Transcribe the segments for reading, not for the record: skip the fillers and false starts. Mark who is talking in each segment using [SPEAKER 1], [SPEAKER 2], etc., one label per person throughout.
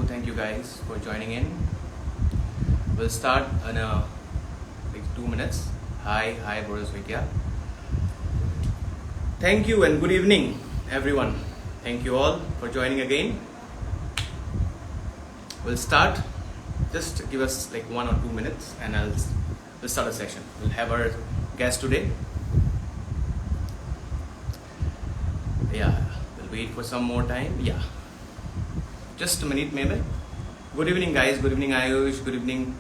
[SPEAKER 1] Thank you guys for joining in. We'll start in like 2 minutes. Hi, Boris Vidya. Thank you and good evening, everyone. Thank you all for joining again. We'll start. Just give us like 1 or 2 minutes, and we'll start a session. We'll have our guest today. Yeah, we'll wait for some more time. Yeah. Just a minute, maybe. Good evening, guys. Good evening, Ayush. Good evening,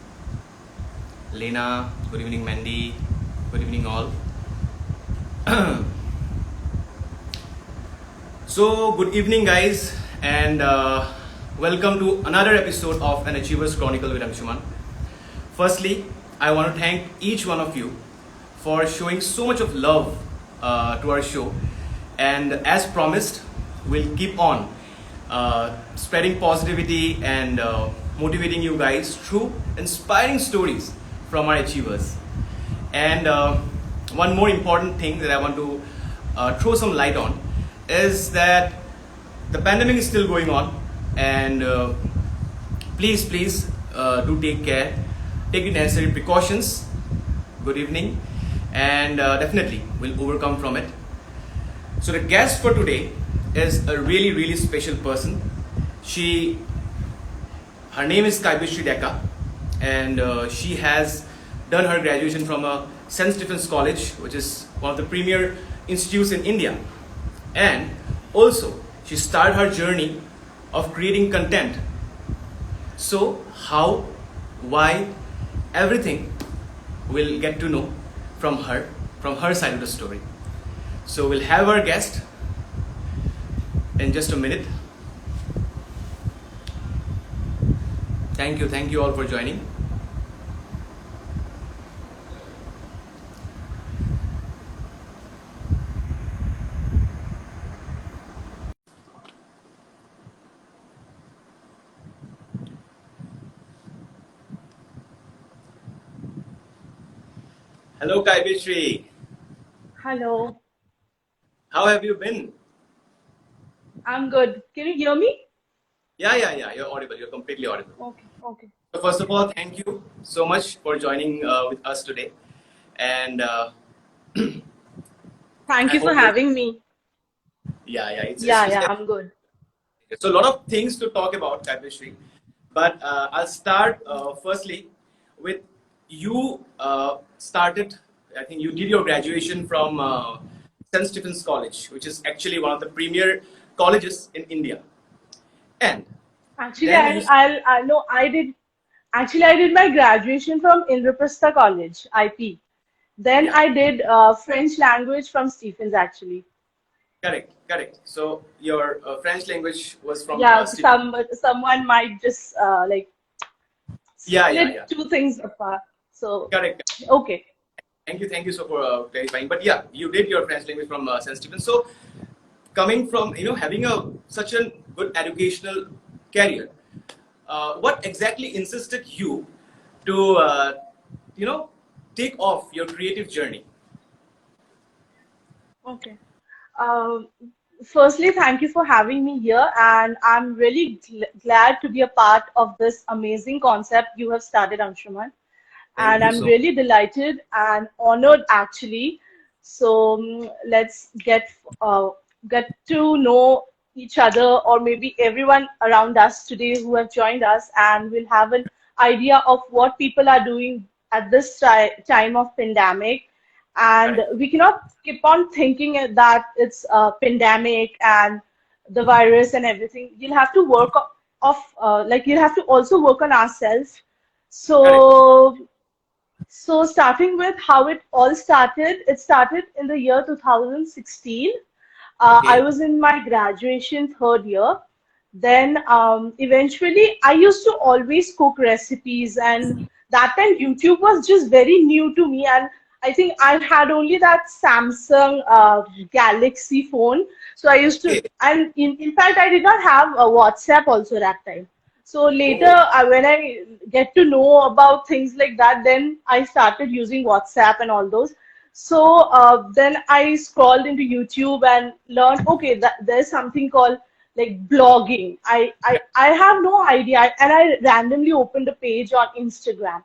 [SPEAKER 1] Lena. Good evening, Mandy. Good evening, all. So, good evening, guys, and welcome to another episode of An Achiever's Chronicle with Anshuman. Firstly, I want to thank each one of you for showing so much of love to our show, and as promised, we'll keep on spreading positivity and motivating you guys through inspiring stories from our achievers. And one more important thing that I want to throw some light on is that the pandemic is still going on, and please do take care, take the necessary precautions. Good evening, and definitely we'll overcome from it. So the guest for today is a really special person. Her name is Kaibishree Deka, and she has done her graduation from St. Stephen's College, which is one of the premier institutes in India. And also, she started her journey of creating content. So, how, why, everything we'll get to know from her side of the story. So, we'll have our guest in just a minute. Thank you all for joining. Hello, Kaibishree.
[SPEAKER 2] Hello.
[SPEAKER 1] How have you been?
[SPEAKER 2] I'm good. Can you hear me?
[SPEAKER 1] Yeah. You're audible. You're completely audible.
[SPEAKER 2] Okay.
[SPEAKER 1] So first of all, thank you so much for joining with us today. And
[SPEAKER 2] Thank you for having me.
[SPEAKER 1] Yeah,
[SPEAKER 2] I'm good.
[SPEAKER 1] So a lot of things to talk about, Kaibishree. But I'll start firstly with you started, I think you did your graduation from St. Stephen's College, which is actually one of the premier colleges in India. And
[SPEAKER 2] Actually,
[SPEAKER 1] then
[SPEAKER 2] I know I did. Actually, I did my graduation from Indraprastha College, IP. Then
[SPEAKER 1] yeah,
[SPEAKER 2] I did French language from Stephens, actually.
[SPEAKER 1] correct. So your French language was from
[SPEAKER 2] Yeah,
[SPEAKER 1] Stephen.
[SPEAKER 2] someone might just like split
[SPEAKER 1] Yeah.
[SPEAKER 2] two things apart. So,
[SPEAKER 1] Correct.
[SPEAKER 2] okay.
[SPEAKER 1] Thank you so for clarifying. But yeah, you did your French language from St. Stephen. So coming from having such a good educational career, what exactly insisted you to take off your creative journey?
[SPEAKER 2] Okay. Um, Firstly, thank you for having me here, and I'm really glad to be a part of this amazing concept you have started, Anshuman.
[SPEAKER 1] Thank
[SPEAKER 2] And
[SPEAKER 1] you
[SPEAKER 2] I'm
[SPEAKER 1] so much.
[SPEAKER 2] really delighted and honored, actually. So let's get to know each other, or maybe everyone around us today who have joined us, and we'll have an idea of what people are doing at this time of pandemic. And
[SPEAKER 1] Correct.
[SPEAKER 2] we cannot keep on thinking that it's a pandemic and the virus and everything. You'll have to work like you'll have to also work on ourselves.
[SPEAKER 1] Correct.
[SPEAKER 2] So starting with how it started in the year 2016. I
[SPEAKER 1] Okay.
[SPEAKER 2] was in my graduation third year. Then eventually, I used to always cook recipes, and that time YouTube was just very new to me, and I think I had only that Samsung Galaxy phone. So I used to,
[SPEAKER 1] Okay.
[SPEAKER 2] and in fact, I did not have a WhatsApp also that time. So later,
[SPEAKER 1] Oh,
[SPEAKER 2] when I get to know about things like that, then I started using WhatsApp and all those. So then I scrolled into YouTube and learned, okay, that there's something called like blogging. I have no idea, and I randomly opened a page on Instagram.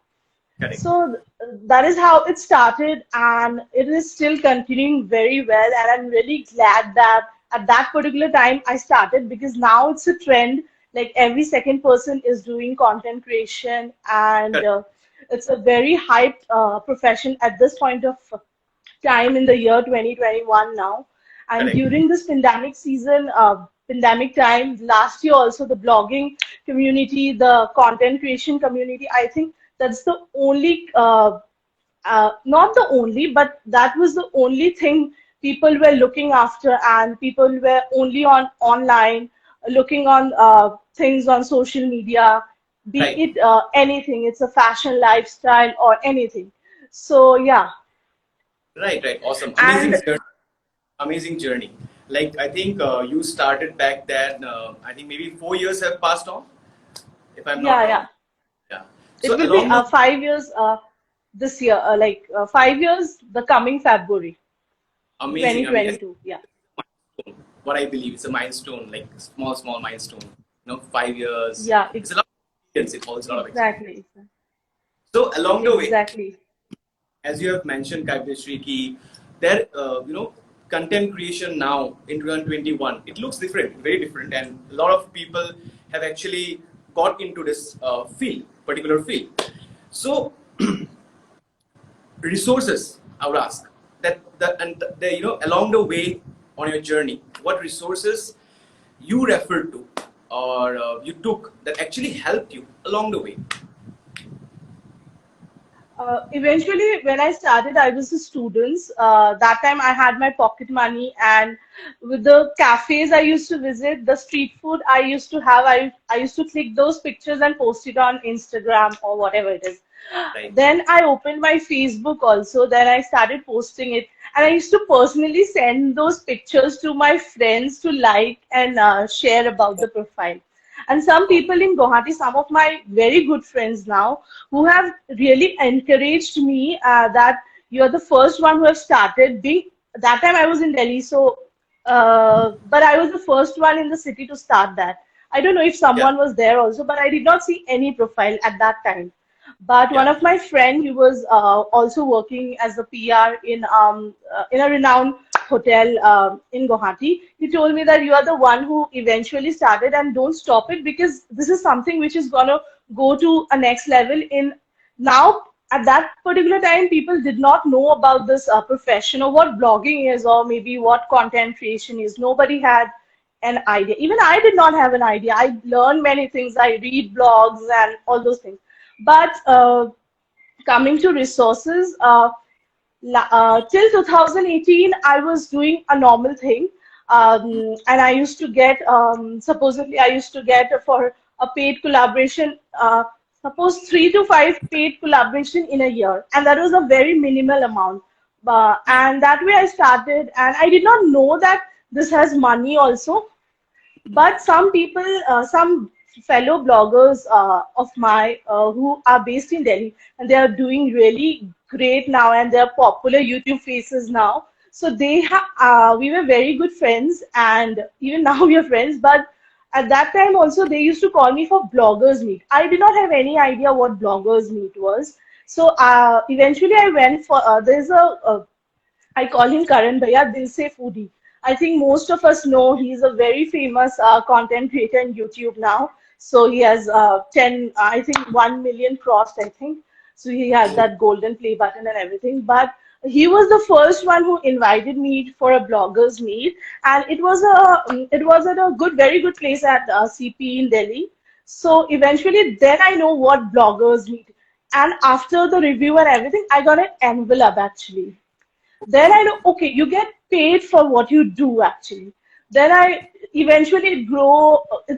[SPEAKER 1] correct.
[SPEAKER 2] So that is how it started, and it is still continuing very well. And I'm really glad that at that particular time I started, because now it's a trend. Like every second person is doing content creation, and
[SPEAKER 1] Correct.
[SPEAKER 2] it's a very hyped profession at this point of time in the year 2021 now. And
[SPEAKER 1] Correct.
[SPEAKER 2] during this pandemic season, pandemic time, last year also, the blogging community, the content creation community, I think that's the only, not the only, but that was the only thing people were looking after, and people were only on online, looking on things on social media, be
[SPEAKER 1] Right.
[SPEAKER 2] it anything, it's a fashion lifestyle or anything. So yeah,
[SPEAKER 1] Right. Right. Awesome.
[SPEAKER 2] and
[SPEAKER 1] Amazing journey. Amazing journey. Like I think you started back then. I think maybe 4 years have passed on, if I'm not
[SPEAKER 2] yeah, yeah.
[SPEAKER 1] wrong. Yeah.
[SPEAKER 2] It
[SPEAKER 1] So
[SPEAKER 2] will be
[SPEAKER 1] along the
[SPEAKER 2] 5 years this year, 5 years the coming February
[SPEAKER 1] amazing. I mean,
[SPEAKER 2] 2022. Yeah,
[SPEAKER 1] what I believe it's a milestone, like small milestone. 5 years.
[SPEAKER 2] yeah,
[SPEAKER 1] It's a lot of experience. It holds a lot of experience.
[SPEAKER 2] exactly,
[SPEAKER 1] So along the way,
[SPEAKER 2] exactly.
[SPEAKER 1] as you have mentioned, Kaibrishri, ki there, content creation now in 2021, it looks different, very different, and a lot of people have actually got into this particular field. So resources, I would ask that along the way on your journey, what resources you referred to or you took that actually helped you along the way.
[SPEAKER 2] Eventually, when I started, I was a student. That time, I had my pocket money, and with the cafes I used to visit, the street food I used to have, I used to click those pictures and post it on Instagram or whatever it is.
[SPEAKER 1] Right.
[SPEAKER 2] Then I opened my Facebook also. Then I started posting it, and I used to personally send those pictures to my friends to like and share about the profile. And some
[SPEAKER 1] Oh,
[SPEAKER 2] people in Guwahati, some of my very good friends now, who have really encouraged me that you're the first one who have started. Being that time I was in Delhi, so but I was the first one in the city to start that. I don't know if
[SPEAKER 1] yeah,
[SPEAKER 2] someone was there also, but I did not see any profile at that time. But one
[SPEAKER 1] yeah.
[SPEAKER 2] of my friend, he was also working as a PR in a renowned hotel in Guwahati. He told me that you are the one who eventually started, and don't stop it, because this is something which is gonna go to a next level. In now, at that particular time, people did not know about this profession, or what blogging is, or maybe what content creation is. Nobody had an idea. Even I did not have an idea. I learned many things. I read blogs and all those things. But coming to resources, till 2018, I was doing a normal thing. And I used to get, supposedly, I used to get for a paid collaboration, suppose 3 to 5 paid collaboration in a year. And that was a very minimal amount. And that way I started, and I did not know that this has money also. But some people, some fellow bloggers of my who are based in Delhi, and they are doing really great now, and they're popular YouTube faces now. So we were very good friends, and even now we are friends. But at that time also, they used to call me for bloggers meet. I did not have any idea what bloggers meet was. So eventually, I went for there's I call him Karan Bhaiya, Dil Se Foodie. I think most of us know he's a very famous content creator on YouTube now. So he has I think 1 million crossed, I think. So he has
[SPEAKER 1] Oh,
[SPEAKER 2] that golden play button and everything. But he was the first one who invited me for a bloggers meet, and it was at a very good place at CP in Delhi. So eventually, then I know what bloggers meet. And after the review and everything, I got an envelope actually. Then
[SPEAKER 1] okay.
[SPEAKER 2] I know, okay, you get paid for what you do actually. Then I eventually it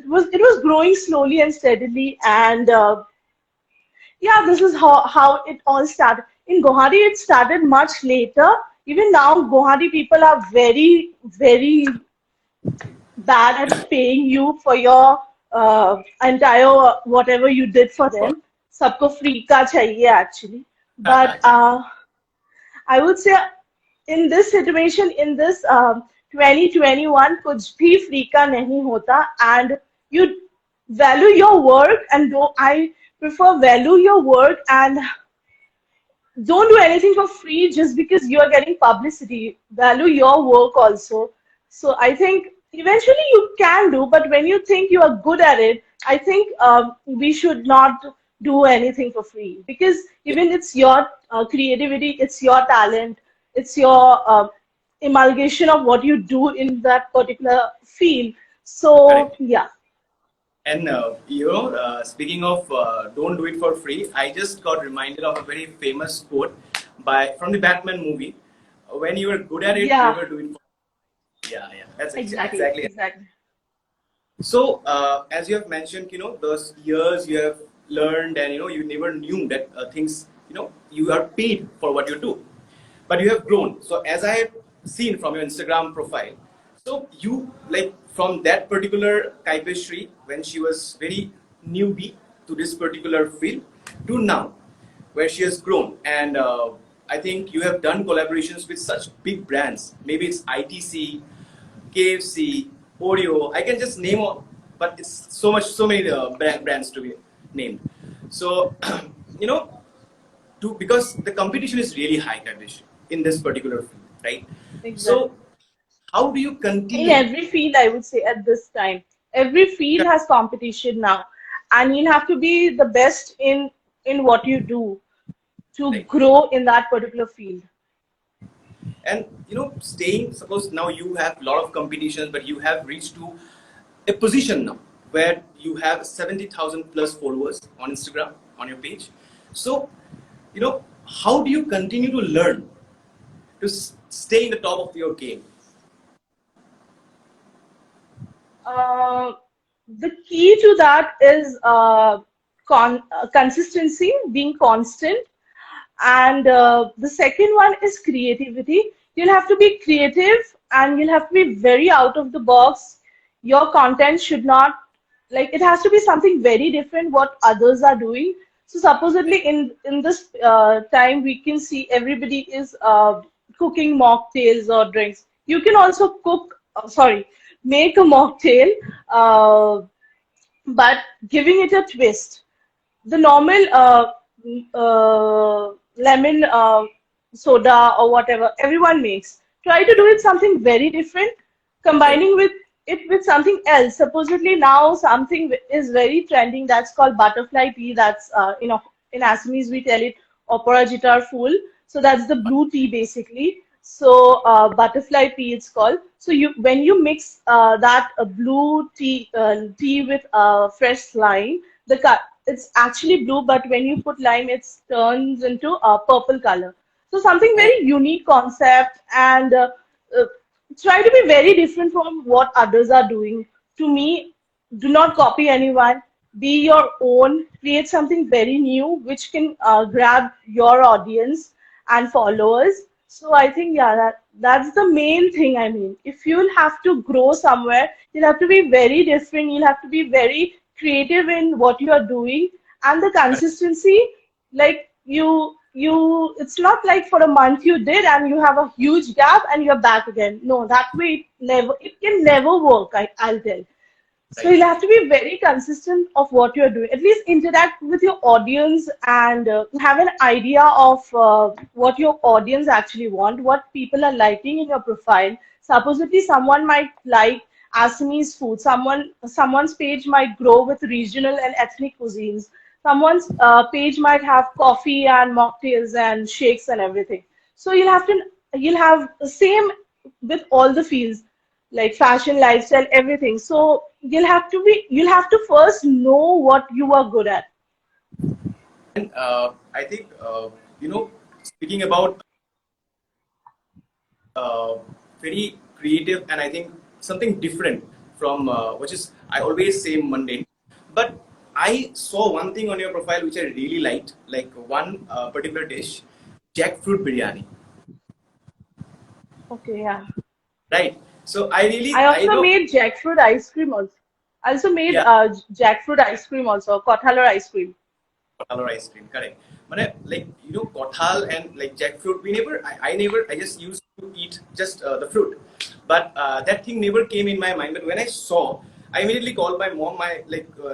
[SPEAKER 2] was growing slowly and steadily, and yeah, this is how it all started. in Guwahati it started much later. Even now, Guwahati people are very, very bad at paying you for your entire whatever you did for them. सबको free का चाहिए actually. But I would say in this situation, in this 2021, कुछ भी free का नहीं होता, and you value your work, and I prefer value your work and don't do anything for free just because you are getting publicity. Value your work also. So I think eventually you can do, but when you think you are good at it, I think we should not do anything for free, because even it's your creativity, it's your talent, it's your amalgamation of what you do in that particular field. So
[SPEAKER 1] Correct.
[SPEAKER 2] yeah.
[SPEAKER 1] And speaking of don't do it for free, I just got reminded of a very famous quote from the Batman movie. When you are good at it,
[SPEAKER 2] Yeah,
[SPEAKER 1] never do it for. Yeah, yeah, that's
[SPEAKER 2] exactly,
[SPEAKER 1] exactly it.
[SPEAKER 2] exactly.
[SPEAKER 1] So, as you have mentioned, those years you have learned, and you never knew that things, you are paid for what you do, but you have grown. So, as I have seen from your Instagram profile, so you, like, from that particular Kaipeshri, when she was very newbie to this particular field, to now, where she has grown, and I think you have done collaborations with such big brands. Maybe it's ITC, KFC, Oreo. I can just name all, but it's so many brands to be named. So, you know, because the competition is really high, Kailash, in this particular field, right? So,
[SPEAKER 2] Exactly.
[SPEAKER 1] how do you
[SPEAKER 2] In
[SPEAKER 1] continue?
[SPEAKER 2] every field, I would say at this time, every field has competition now, and you'll have to be the best in what you do to
[SPEAKER 1] Right?
[SPEAKER 2] grow in that particular field.
[SPEAKER 1] And staying. Suppose now you have a lot of competitions, but you have reached to a position now where you have 70,000 plus followers on Instagram on your page. So, how do you continue to learn to stay in the top of your game?
[SPEAKER 2] Uh, the key to that is consistency, being constant. And the second one is creativity. You'll have to be creative and you'll have to be very out of the box. Your content should not, like, it has to be something very different what others are doing. So supposedly in this time we can see everybody is cooking mocktails or drinks. You can also make a mocktail, uh, but giving it a twist. The normal lemon soda or whatever everyone makes. Try to do it something very different,
[SPEAKER 1] Right.
[SPEAKER 2] combining with it with something else. Supposedly now something is very trending that's called butterfly tea. That's in Assamese we tell it opera jitar fool. So that's the blue tea basically. So butterfly tea it's called. So you when you mix that blue tea with fresh lime, it's actually blue, but when you put lime, it turns into a purple color. So something
[SPEAKER 1] Oh,
[SPEAKER 2] very unique concept, and uh, try to be very different from what others are doing. To me, do not copy anyone. Be your own. Create something very new, which can grab your audience and followers. So I think yeah, that's the main thing. I mean, if you'll have to grow somewhere, you'll have to be very different. You'll have to be very creative in what you are doing, and the consistency, like you it's not like for a month you did and you have a huge gap and you're back again. No, that way it can never work. I'll tell. So
[SPEAKER 1] right.
[SPEAKER 2] you'll have to be very consistent of what you're doing. At least interact with your audience and have an idea of what your audience actually want, what people are liking in your profile. Supposedly, someone might like Assamese food. Someone's page might grow with regional and ethnic cuisines. Someone's page might have coffee and mocktails and shakes and everything. So you'll have the same with all the fields like fashion, lifestyle, everything. So you'll have to first know what you are good at.
[SPEAKER 1] And I think speaking about uh, very creative, and I think something different from which is I always say mundane. But I saw one thing on your profile which I really liked, like one particular dish. jackfruit biryani,
[SPEAKER 2] Okay, yeah.
[SPEAKER 1] right? So I really,
[SPEAKER 2] I
[SPEAKER 1] I
[SPEAKER 2] also
[SPEAKER 1] know,
[SPEAKER 2] made jackfruit ice cream also. I also made
[SPEAKER 1] yeah,
[SPEAKER 2] jackfruit ice cream also, kothalar ice cream.
[SPEAKER 1] kothal or ice cream, correct. But like, kothal and like jackfruit, I never, I just used to eat just the fruit. But that thing never came in my mind. But when I saw, I immediately called my mom,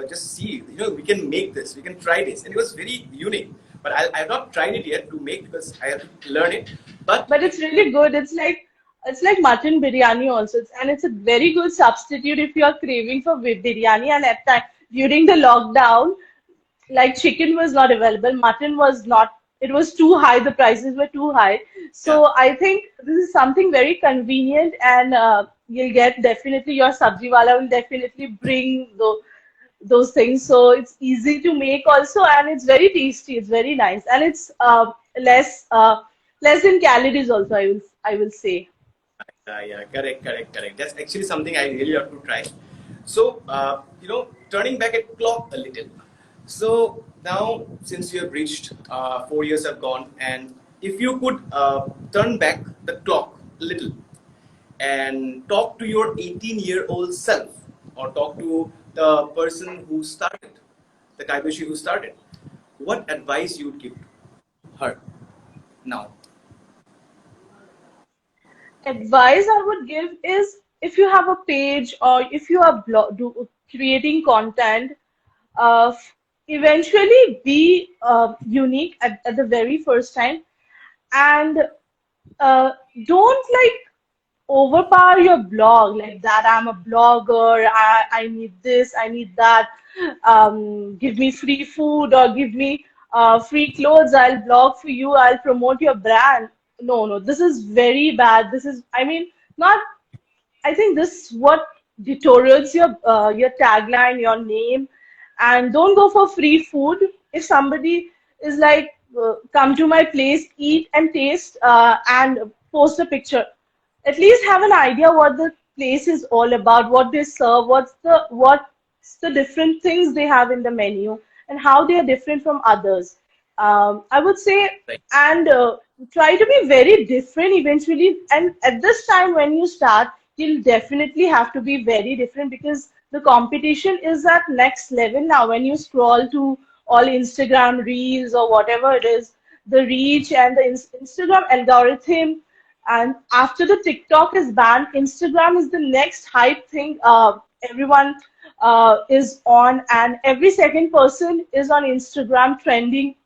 [SPEAKER 1] just see, we can make this, we can try this. And it was very unique. But I've not tried it yet to make because I have to learn it. But
[SPEAKER 2] But it's really good. It's like mutton biryani also, and it's a very good substitute if you are craving for biryani. And at time during the lockdown, like chicken was not available, mutton was not. It was too high. The prices were too high.
[SPEAKER 1] yeah,
[SPEAKER 2] So I think this is something very convenient, and you'll get definitely your sabji wala will definitely bring those things. So it's easy to make also, and it's very tasty. It's very nice, and it's less in calories also. I will say.
[SPEAKER 1] yeah, correct. That's actually something I really have to try. So, turning back at clock a little. So now, since you have reached 4 years have gone, and if you could turn back the clock a little and talk to your 18-year-old self, or talk to the person who started, the Kaibashi who started, what advice you would give her now?
[SPEAKER 2] Advice I would give is if you have a page or if you are creating content, uh, eventually be unique at the very first time, and uh, don't like overpower your blog like that. I'm a blogger. I need this. I need that. Give me free food or give me free clothes. I'll blog for you. I'll promote your brand. No, no, this is very bad. This is, I mean, not. I think this what deteriorates your tagline, your name, and don't go for free food. If somebody is like, come to my place, eat and taste, and post a picture, at least have an idea what the place is all about, what they serve, what's the different things they have in the menu, and how they are different from others. I would say,
[SPEAKER 1] Right,
[SPEAKER 2] and try to be very different eventually. And at this time, when you start, you'll definitely have to be very different because the competition is at next level now. When you scroll to all Instagram reels or whatever it is, the reach and the Instagram algorithm, and after the TikTok is banned, Instagram is the next hype thing. Everyone is on, and every second person is on Instagram trending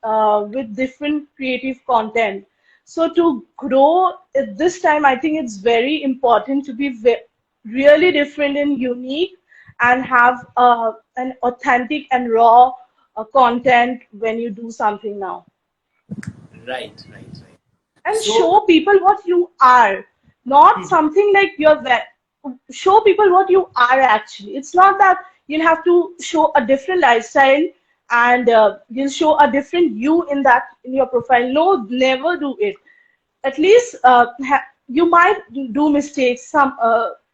[SPEAKER 2] with different creative content. So to grow at this time, I think it's very important to be really different and unique, and have an authentic and raw content when you do something now,
[SPEAKER 1] right.
[SPEAKER 2] and
[SPEAKER 1] So,
[SPEAKER 2] show people what you are, not
[SPEAKER 1] mhm,
[SPEAKER 2] something like show people what you are actually. It's not that you'll have to show a different lifestyle, and you'll show a different you in that in your profile. No, never do it. At least you might do mistakes.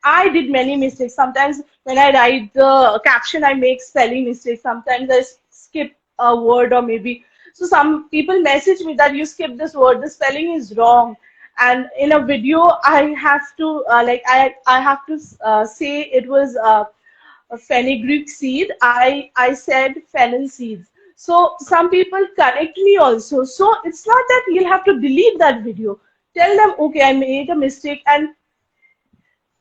[SPEAKER 2] I did many mistakes. Sometimes when I write the caption, I make spelling mistakes. Sometimes I skip a word, or maybe so some people message me that you skipped this word, the spelling is wrong. And in a video I have to I have to say it was a fenugreek seed. I said fennel seeds. So some people correct me also. So it's not that you'll have to delete that video. Tell them, okay, I made a mistake, and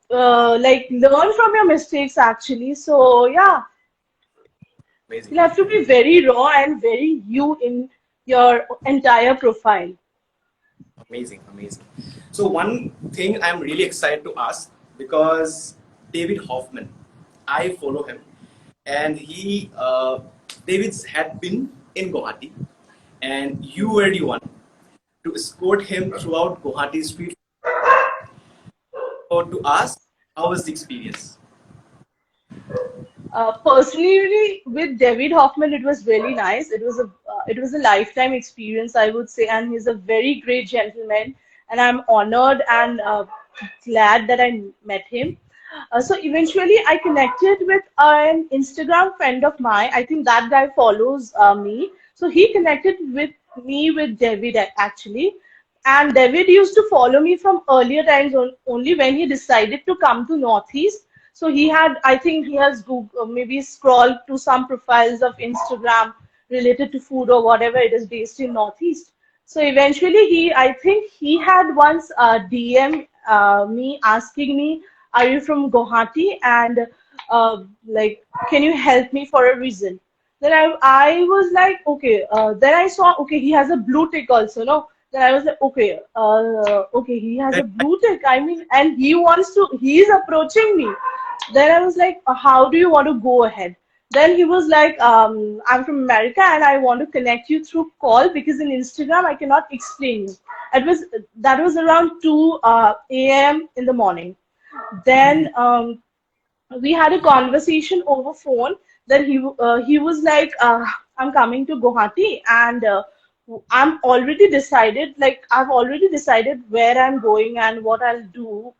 [SPEAKER 2] like learn from your mistakes actually. So yeah,
[SPEAKER 1] amazing.
[SPEAKER 2] you'll have to be very raw and very you in your entire profile.
[SPEAKER 1] Amazing. So one thing I'm really excited to ask, because David Hoffman, I follow him, and David's had been in Guwahati, and you were the one to escort him throughout Guwahati street, or to ask how was the experience.
[SPEAKER 2] Personally, with David Hoffman, it was really nice. It was a lifetime experience, I would say, and he's a very great gentleman. And I'm honored and glad that I met him. So eventually, I connected with an Instagram friend of mine. I think that guy follows me. So he connected with me with David actually, And David used to follow me from earlier times only when he decided to come to Northeast. So he had, I think he has Google, maybe scrolled to some profiles of Instagram related to food or whatever it is based in Northeast. So eventually I think he had once DM me asking me, are you from Guwahati? And like, can you help me for a reason? Then I was like, okay. Then I saw, okay, he has a blue tick also, no? Then I was like, okay, okay, he has a
[SPEAKER 1] That,
[SPEAKER 2] blue tick. I mean, and he is approaching me. Then I was like, how do you want to go ahead? Then he was like, I'm from America and I want to connect you through call because in Instagram I cannot explain you. That was around 2 a.m. in the morning. Then we had a conversation over phone. Then he was like, I'm coming to Guwahati and I've already decided where I'm going and what I'll do.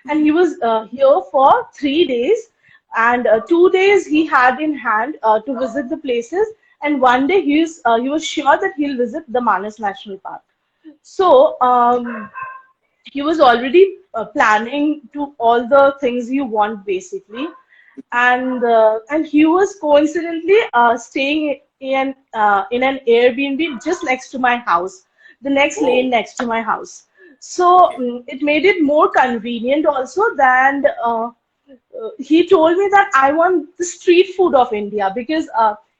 [SPEAKER 2] And he was here for 3 days, and 2 days he had in hand to visit the places, and one day he was sure that he'll visit the Manas National Park. So he was already planning to all the things he want basically, and he was coincidentally staying in an Airbnb just next to my house, the next lane
[SPEAKER 1] oh,
[SPEAKER 2] next to my house. So
[SPEAKER 1] okay.
[SPEAKER 2] it made it more convenient also than he told me that I want the street food of India because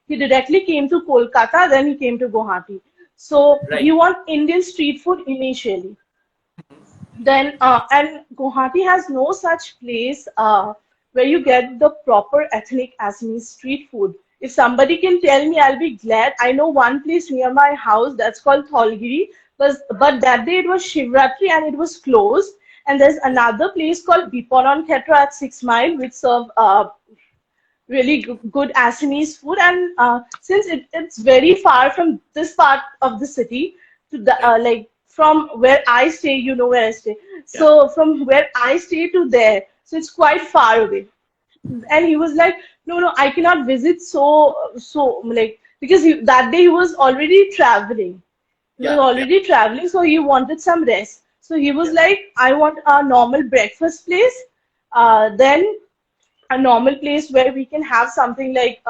[SPEAKER 2] he directly came to Kolkata, then he came to Guwahati. So he
[SPEAKER 1] Right.
[SPEAKER 2] want Indian street food initially. Then and Guwahati has no such place where you get the proper ethnic Assamese street food. If somebody can tell me, I'll be glad. I know one place near my house that's called Tholgiri, but that day it was Shivratri and it was closed. And there's another place called Biponon Khetra at 6 Mile, which serve really good Assamese food. And since it's very far from this part of the city to the
[SPEAKER 1] Yeah.
[SPEAKER 2] like from where I stay, you know where I stay.
[SPEAKER 1] Yeah.
[SPEAKER 2] So from where I stay to there, so it's quite far away. And he was like, no, I cannot visit so like because that day he was already traveling. He was
[SPEAKER 1] Yeah. Yeah.
[SPEAKER 2] already traveling, so he wanted some rest. So he was
[SPEAKER 1] Yeah.
[SPEAKER 2] like, I want a normal breakfast place. Then a normal place where we can have something like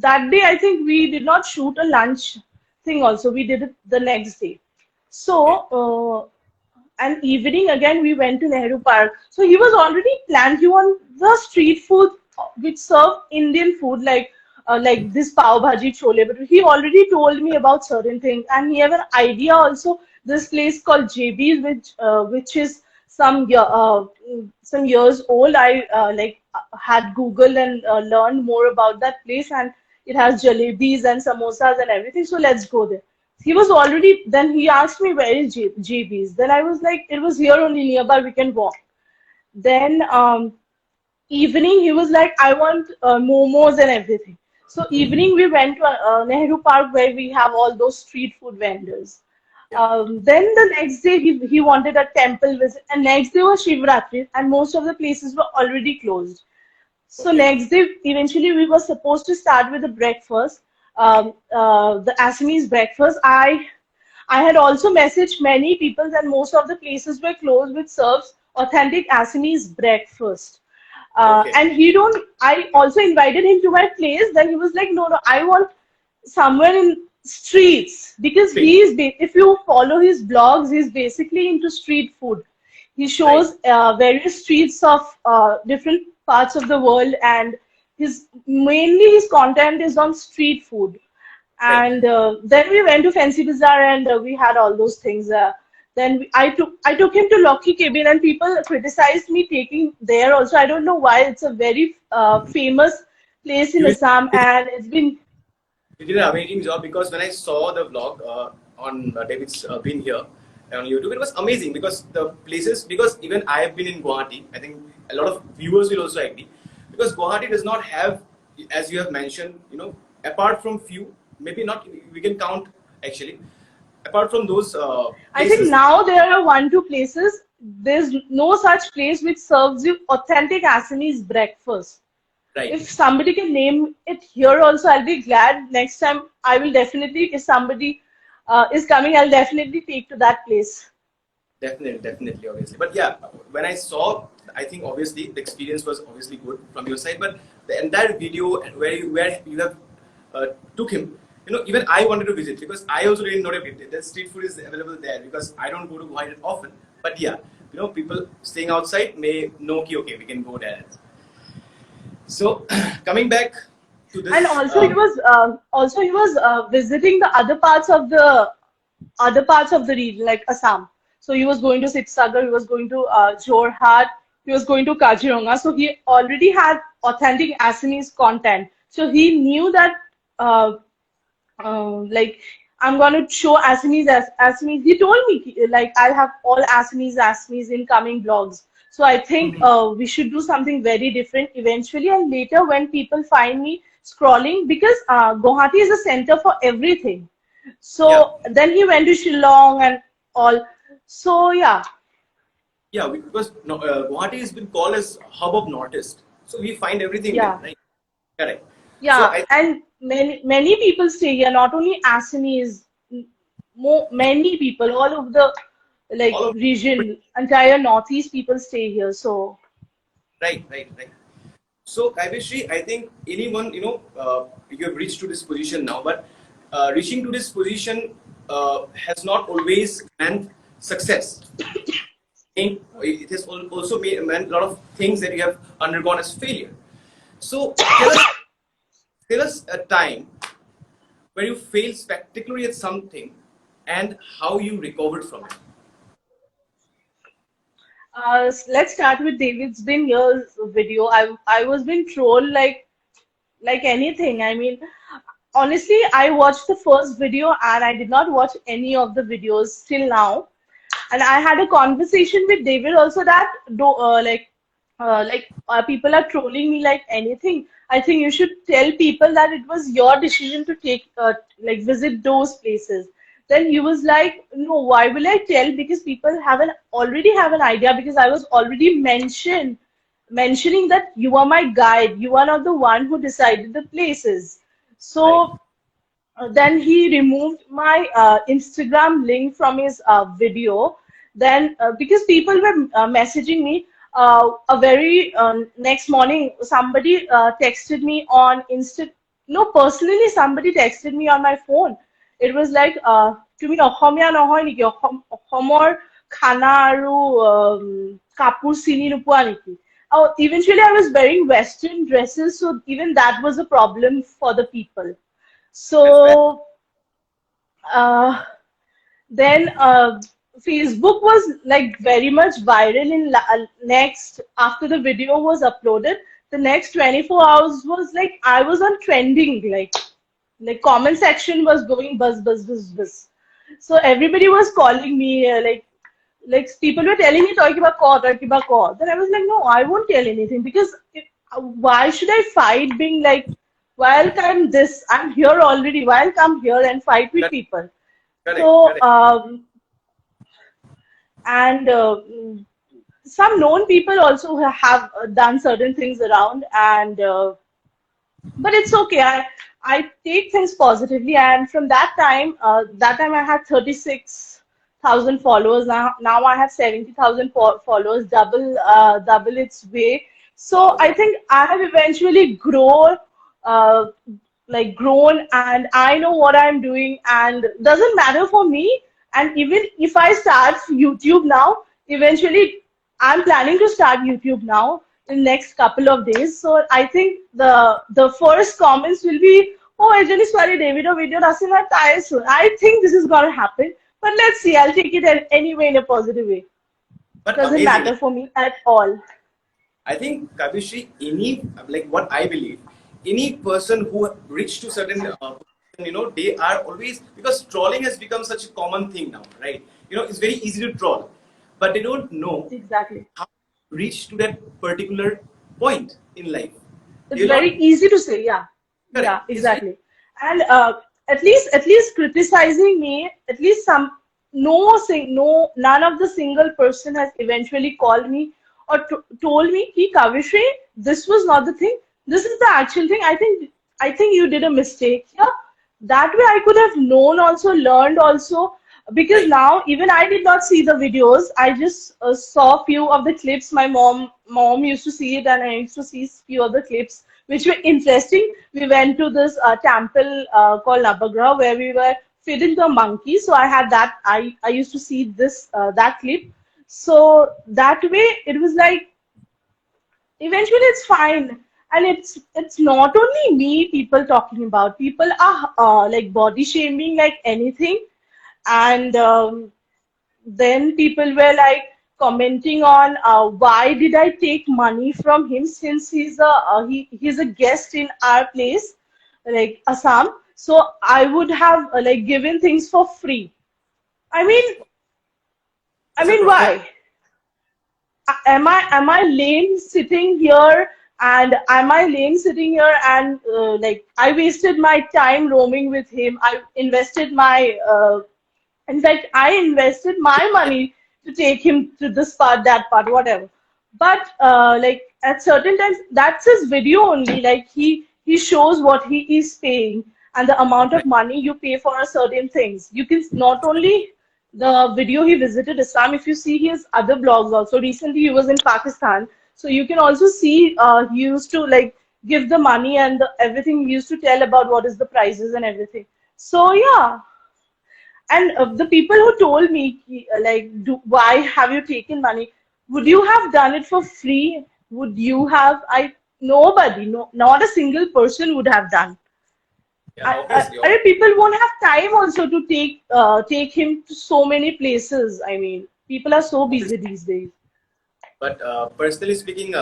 [SPEAKER 2] that day I think we did not shoot a lunch thing also, we did it the next day. So
[SPEAKER 1] Okay.
[SPEAKER 2] and evening again we went to Nehru Park. So he was already planned, he want the street food which serve Indian food like this pav bhaji chole, but he already told me about certain things and he have an idea also this place called JB's which is some years old. I had Googled and learned more about that place, and it has jalebis and samosas and everything. So let's go there. He was already. Then he asked me where is JB's. Then I was like, it was here only nearby. We can walk. Then evening he was like, I want momos and everything. So evening we went to Nehru Park where we have all those street food vendors.
[SPEAKER 1] Yeah.
[SPEAKER 2] Then the next day he wanted a temple visit, and next day was Shivratri, and most of the places were already closed. So
[SPEAKER 1] Okay.
[SPEAKER 2] next day, eventually, we were supposed to start with the breakfast, the Assamese breakfast. I had also messaged many people, and most of the places were closed, which serves authentic Assamese breakfast.
[SPEAKER 1] Okay.
[SPEAKER 2] And he don't. I also invited him to my place. Then he was like, no, I want somewhere in streets because
[SPEAKER 1] Great.
[SPEAKER 2] if you follow his blogs, he's basically into street food. He
[SPEAKER 1] Right.
[SPEAKER 2] shows various streets of different parts of the world, and his mainly his content is on street food.
[SPEAKER 1] Right.
[SPEAKER 2] And then we went to Fancy Bazaar, and we had all those things. Then I took him to Locky Cabin, and people criticized me taking there also. I don't know why. It's a very famous place in
[SPEAKER 1] You
[SPEAKER 2] Assam,
[SPEAKER 1] did,
[SPEAKER 2] and it's been
[SPEAKER 1] you did an amazing job because when I saw the vlog on David's been here on YouTube, it was amazing because the places, because even I have been in Guwahati, I think a lot of viewers will also agree, because Guwahati does not have, as you have mentioned, apart from few, maybe not, we can count actually, apart from those
[SPEAKER 2] I think
[SPEAKER 1] places,
[SPEAKER 2] now there are one, two places. There's no such place which serves you authentic Assamese breakfast.
[SPEAKER 1] right?
[SPEAKER 2] If somebody can name it here also, I'll be glad. Next time, I will definitely, if somebody is coming, I'll definitely take to that place.
[SPEAKER 1] Definitely, obviously. But yeah, when I saw, I think obviously the experience was obviously good from your side. But the entire video and where you have took him, even I wanted to visit because I also didn't know that street food is available there because I don't go to Guwahati often. But yeah, people staying outside may know okay, we can go there. So coming back to this,
[SPEAKER 2] And also he was visiting the other parts of the region, like Assam. So he was going to Sitsagar, he was going to Jorhat, he was going to Kaziranga. So he already had authentic Assamese content. So he knew that like I'm gonna show Assamese as Assamese. He told me like I'll have all Assamese in coming blogs. So I think we should do something very different eventually. And later, when people find me scrolling, because Guwahati is a center for everything.
[SPEAKER 1] yeah,
[SPEAKER 2] So then he went to Shillong and all. So yeah,
[SPEAKER 1] yeah, because no, Guwahati has been called as hub of Northeast, so we find everything there,
[SPEAKER 2] yeah.
[SPEAKER 1] right? Correct. So
[SPEAKER 2] Yeah, and many people stay here. Not only Assamese, many people all over the like
[SPEAKER 1] all of
[SPEAKER 2] region, entire Northeast people stay here. So
[SPEAKER 1] right. So Kaiveshri, I think anyone you have reached to this position now, but reaching to this position has not always meant success. It has also meant a lot of things that you have undergone as failure. So tell us a time where you failed spectacularly at something and how you recovered from it.
[SPEAKER 2] let's start with David's been years video. I was being trolled like anything. I mean, honestly, I watched the first video and I did not watch any of the videos till now. And I had a conversation with David also that people are trolling me like anything. I think you should tell people that it was your decision to take like visit those places. Then he was like, no, why will I tell? Because people already have an idea because I was already mentioning that you are my guide. You are not the one who decided the places.
[SPEAKER 1] Right.
[SPEAKER 2] So then he removed my Instagram link from his video. Then because people were messaging me, a very next morning somebody texted me on Insta. No, personally somebody texted me on my phone. It was like, তুমি অসমীয়া নহয় নেকি? অসমৰ খানা আৰু কাপোৰ চিনি নোপোৱা নেকি? Oh, eventually I was wearing Western dresses, so even that was a problem for the people. So
[SPEAKER 1] That's fair.
[SPEAKER 2] uh, then Facebook was like very much viral in next after the video was uploaded. The next 24 hours was like I was on trending, like comment section was going buzz buzz buzz buzz. So everybody was calling me like people were telling me talk about call, talk about call. Then I was like, no, I won't tell anything because why should I fight being like, welcome this, I'm here already, why I'll come here and fight with
[SPEAKER 1] Correct.
[SPEAKER 2] people.
[SPEAKER 1] Correct.
[SPEAKER 2] So
[SPEAKER 1] Correct.
[SPEAKER 2] and some known people also have done certain things around and but it's okay. I take things positively, and from that time I had 36,000 followers. Now I have 70,000 followers, double its way. So
[SPEAKER 1] Wow.
[SPEAKER 2] I think I have eventually uh, grown, and I know what I'm doing, and doesn't matter for me. And even if I start YouTube now, eventually I'm planning to start YouTube now in next couple of days. So I think the first comments will be, oh, actually, sorry, David, video doesn't have tires soon. I think this is gonna happen, but let's see. I'll take it anyway in a positive way.
[SPEAKER 1] But
[SPEAKER 2] Doesn't
[SPEAKER 1] amazing.
[SPEAKER 2] matter for me at all.
[SPEAKER 1] I think Kavishri, what I believe, any person who reached to certain, they are always, because trolling has become such a common thing now, right? It's very easy to troll, but they don't know
[SPEAKER 2] Exactly.
[SPEAKER 1] how to reach to that particular point in life.
[SPEAKER 2] It's
[SPEAKER 1] They're not
[SPEAKER 2] very easy to say, yeah. Yeah,
[SPEAKER 1] correct. It's very
[SPEAKER 2] exactly. And at least criticizing me, at least none of the single person has eventually called me or told me, "Ki Kavishri, this was not the thing. This is the actual thing. I think you did a mistake here. That way I could have known also, learned also, because
[SPEAKER 1] Right.
[SPEAKER 2] now even I did not see the videos. I just saw few of the clips. My mom used to see it, and I used to see few of the clips which were interesting. We went to this temple called Navagraha where we were feeding the monkey. So I had that. I used to see this that clip. So that way it was like eventually it's fine. And it's not only me people talking about. People are like body shaming like anything. And then people were like commenting on why did I take money from him, since he's a guest in our place, like Assam. So I would have like given things for free. I mean, I
[SPEAKER 1] It's a
[SPEAKER 2] mean,
[SPEAKER 1] problem.
[SPEAKER 2] why? Am I lame sitting here, and am I lame sitting here and like I wasted my time roaming with him. I invested my in fact I invested my money to take him to this part, that part, whatever. But like at certain times that's his video only, like he shows what he is paying and the amount of
[SPEAKER 1] Right.
[SPEAKER 2] money you pay for a certain things. You can not only the video he visited Islam, if you see his other blogs also. Recently he was in Pakistan, so you can also see he used to like give the money and everything. He used to tell about what is the prices and everything. So yeah. And the people who told me, why have you taken money? Would you have done it for free? Would you have? Nobody, no, not a single person would have done.
[SPEAKER 1] Yeah, obviously.
[SPEAKER 2] People won't have time also to take him to so many places. I mean, people are so busy
[SPEAKER 1] Obviously.
[SPEAKER 2] these days.
[SPEAKER 1] But personally speaking,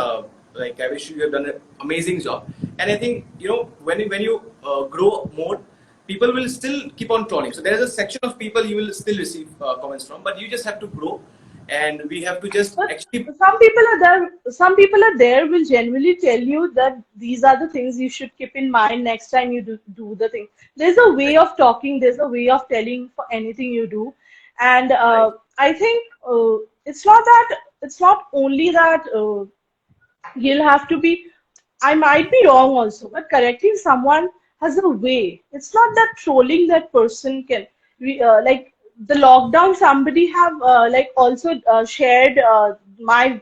[SPEAKER 1] like I wish you have done an amazing job. And I think when you grow more, people will still keep on trolling. So there is a section of people you will still receive comments from, but you just have to grow, and we have to just
[SPEAKER 2] But
[SPEAKER 1] actually.
[SPEAKER 2] some people are there. Some people are there will genuinely tell you that these are the things you should keep in mind next time you do the thing. There's a way
[SPEAKER 1] Right,
[SPEAKER 2] of talking. There's a way of telling for anything you do, and
[SPEAKER 1] right,
[SPEAKER 2] I think it's not that. It's not only that you'll have to be. I might be wrong also, but correcting someone has a way. It's not that trolling that person can. Like the lockdown, somebody have like also shared my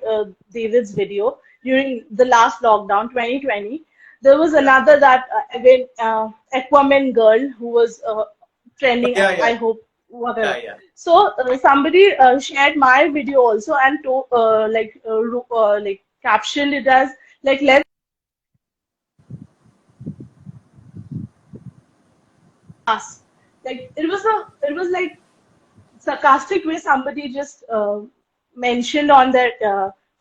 [SPEAKER 2] David's video during the last lockdown, 2020. There was
[SPEAKER 1] yeah,
[SPEAKER 2] another that again Aquaman girl who was trending.
[SPEAKER 1] yeah, yeah,
[SPEAKER 2] I hope whatever.
[SPEAKER 1] yeah, yeah.
[SPEAKER 2] So somebody shared my video also and like captioned it as like let's us. Like it was like sarcastic way somebody just mentioned on their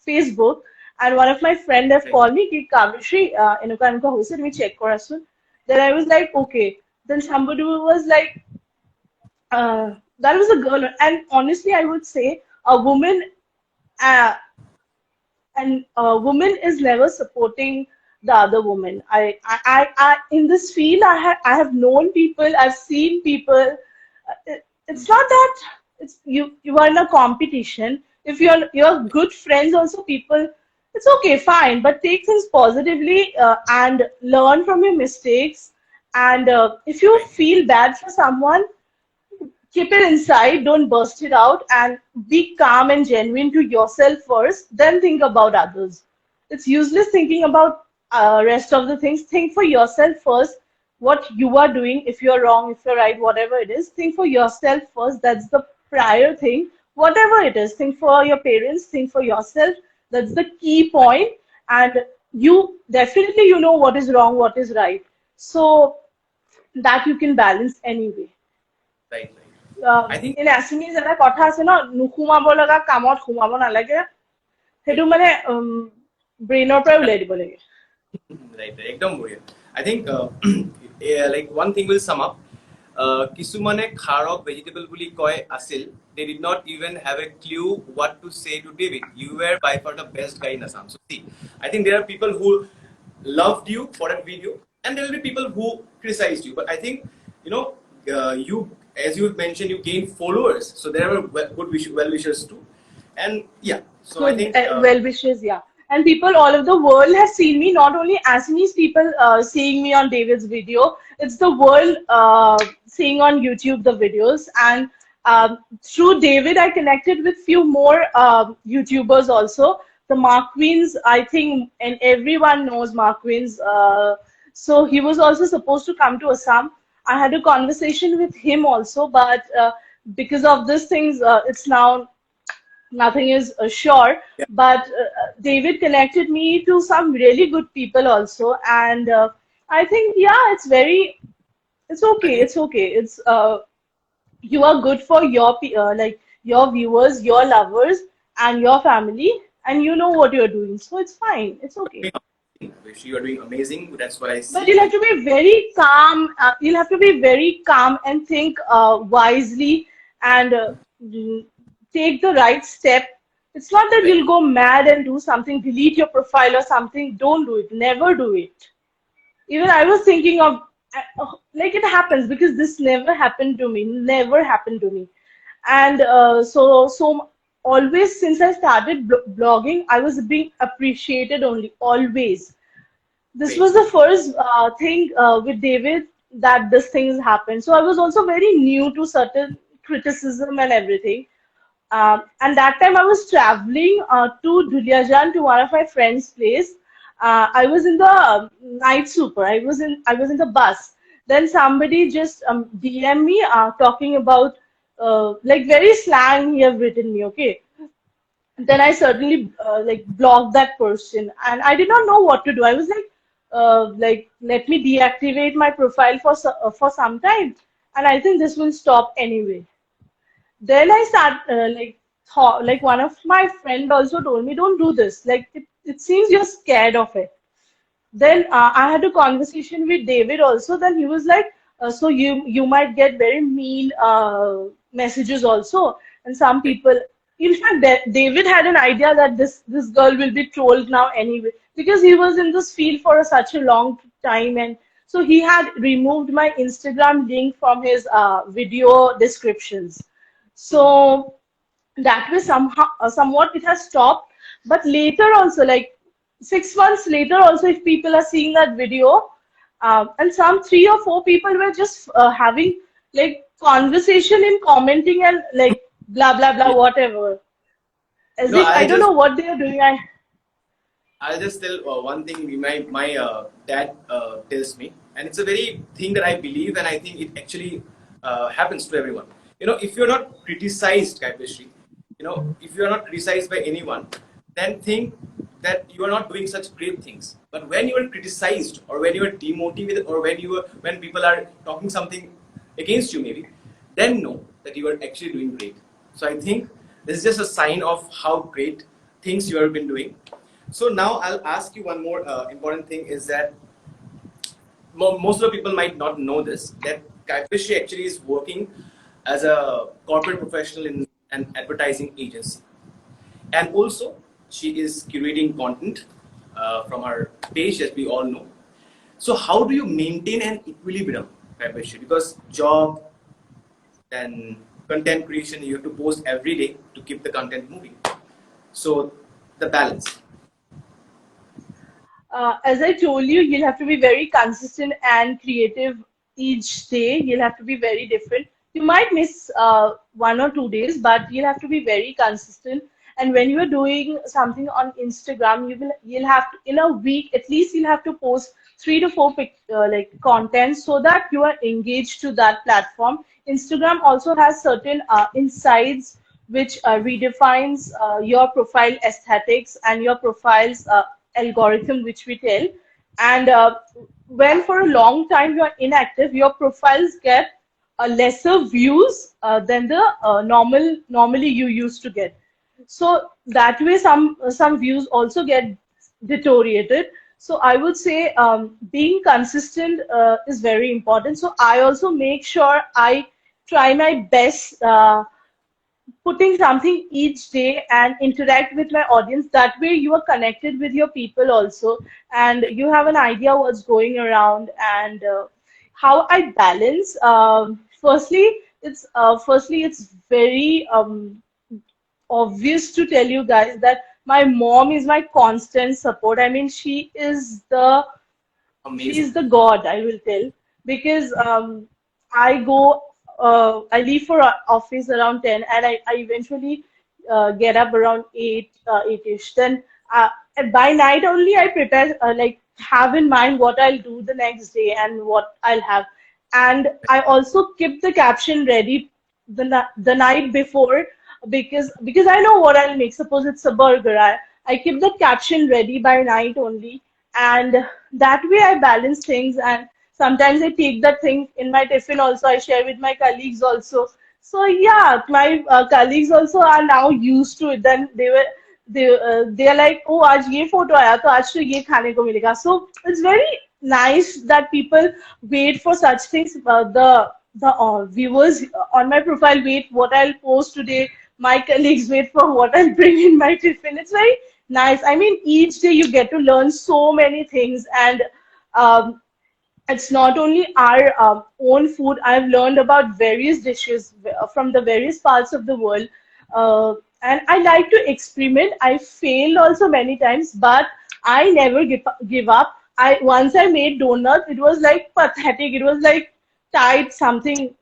[SPEAKER 2] Facebook, and one of my friend have
[SPEAKER 1] Right.
[SPEAKER 2] called me ki Kavishri enuka enuka hoise তুমি check korasun. Then I was like okay. Then somebody was like that was a girl, and honestly I would say a woman uh, and a woman is never supporting the other woman. In this field, I have known people, I've seen people. It's not that it's you are in a competition. If you're good friends, also people, it's okay, fine, but take things positively and learn from your mistakes. And if you
[SPEAKER 1] Right.
[SPEAKER 2] feel bad for someone, keep it inside, don't burst it out, and be calm and genuine to yourself first, then think about others. It's useless thinking about rest of the things. Think for yourself first, what you are doing. If you're wrong, if you're right, whatever it is, think for yourself first. That's the prior thing. Whatever it is, think for your parents, think for yourself. That's the key point. And you definitely you know what is wrong, what is right. So that you can balance anyway.
[SPEAKER 1] Right. I think
[SPEAKER 2] In Assamese এটা কথা আছে ন নুসুমাব লগা কামত সোমাব নালাগে সেইটো
[SPEAKER 1] right,
[SPEAKER 2] মানে ব্ৰেইনৰ পৰা উলাই দিব লাগে
[SPEAKER 1] right, right. Ekdom বঢ়িয়া. I think yeah, like one thing will sum up. Kisumane kharok vegetable বুলি কয় আছিল. They did not even have a clue what to say to David. You were by far the best guy in Assam. So see, I think there are people who loved you for that video, and there will be people who criticized you. But I think you, as you mentioned, you gained followers, so there were good well wishers too. And yeah, so I
[SPEAKER 2] good
[SPEAKER 1] think
[SPEAKER 2] well wishes, yeah. and people all over the world have seen me. Not only Assamese people seeing me on David's video, it's the world seeing on YouTube the videos. And through David, I connected with few more YouTubers also. The Mark Queens, I think, and everyone knows Mark Queens. So he was also supposed to come to Assam. I had a conversation with him also, but because of these things, it's now nothing is sure.
[SPEAKER 1] Yeah.
[SPEAKER 2] But David connected me to some really good people also, and I think yeah, it's
[SPEAKER 1] I
[SPEAKER 2] okay,
[SPEAKER 1] think
[SPEAKER 2] it's okay. It's you are good for your like your viewers, your lovers, and your family, and you know what you're doing, so it's fine, it's okay.
[SPEAKER 1] you are doing amazing. That's what I
[SPEAKER 2] But
[SPEAKER 1] see.
[SPEAKER 2] you'll have to be very calm. You'll have to be very calm and think wisely and mm, take the right step. It's not that
[SPEAKER 1] Right.
[SPEAKER 2] you'll go mad and do something, delete your profile or something. Don't do it. Never do it. Even I was thinking of, like it happens because this never happened to me. Never happened to me. And so always since I started blogging, I was being appreciated only, always. This
[SPEAKER 1] Great.
[SPEAKER 2] was the first thing with David that this things happened. So I was also very new to certain criticism and everything. And that time I was traveling to Duliajan to one of my friends' place. I was in the night super. I was in the bus. Then somebody just DM me talking about like very slang he have written me. Okay, then I certainly like blocked that person, and I did not know what to do. I was like let me deactivate my profile for some time, and I think this will stop anyway. Then I start like thought, like one of my friend also told me, don't do this. Like it seems you're scared of it. Then I had a conversation with David also. Then he was like, so you might get very mean messages also, and some people. In fact, David had an idea that this girl will be trolled now anyway because he was in this field for such a long time, and so he had removed my Instagram link from his video descriptions.
[SPEAKER 1] Mhm.
[SPEAKER 2] So that way somehow somewhat it has stopped, but later also, like 6 months later also, if people are seeing that video, and some 3 or 4 people were just having like conversation in commenting and like blah blah blah
[SPEAKER 1] Yeah.
[SPEAKER 2] whatever,
[SPEAKER 1] You
[SPEAKER 2] as
[SPEAKER 1] know,
[SPEAKER 2] if I don't know what they are doing.
[SPEAKER 1] I'll just tell one thing. My dad tells me, and it's a very thing that I believe, and I think it actually happens to everyone. If you're not criticized, Kaipeshri, if you're not criticized by anyone, then think that you are not doing such great things. But when you are criticized, or when you are demotivated, or when people are talking something against you, maybe, then know that you are actually doing great. So I think this is just a sign of how great things you have been doing. So now I'll ask you one more important thing is that most of the people might not know this, that Kaipishi actually is working as a corporate professional in an advertising agency. And also, she is curating content from her page, as we all know. So how do you maintain an equilibrium, Kaipishi? Because job, then content creation, you have to post every day to keep the content moving. So the balance.
[SPEAKER 2] As I told you, you'll have to be very consistent and creative each day. You'll have to be very different. You might miss 1 or 2 days, but you'll have to be very consistent. And when you're doing something on Instagram, you'll have to, in a week at least you'll have to post 3 to 4 like content so that you are engaged to that platform. Instagram also has certain insights which redefines your profile aesthetics and your profile's algorithm, which we tell. And when for a long time you are inactive, your profiles get lesser views than the normally you used to get. So that way, some views also get deteriorated. So I would say being consistent is very important. So I also make sure I try my best. Putting something each day and interact with my audience, that way you are connected with your people also, and you have an idea what's going around. And how I balance, firstly it's very obvious to tell you guys that My mom is my constant support. I mean, she's
[SPEAKER 1] Amazing.
[SPEAKER 2] the god, I will tell, because I go, I leave for office around 10, and I eventually get up around 8, 8-ish. Then and by night only I prepare, like have in mind what I'll do the next day and what I'll have. And I also keep the caption ready the night before, because I know what I'll make. Suppose it's a burger, I keep the caption ready by night only, and that way I balance things. And sometimes I take that thing in my tiffin also. I share with my colleagues also. So yeah, my colleagues also are now used to it. Then they are like, oh, आज ये photo आया तो आज तो ये खाने को मिलेगा. So it's very nice that people wait for such things. The viewers on my profile wait what I'll post today. My colleagues wait for what I'll bring in my tiffin. It's very nice. I mean, each day you get to learn so many things, and um, it's not only our own food. I've learned about various dishes from the various parts of the world, and I like to experiment. I failed also many times, but I never give up. I once I made donuts. It was like pathetic. It was like tight something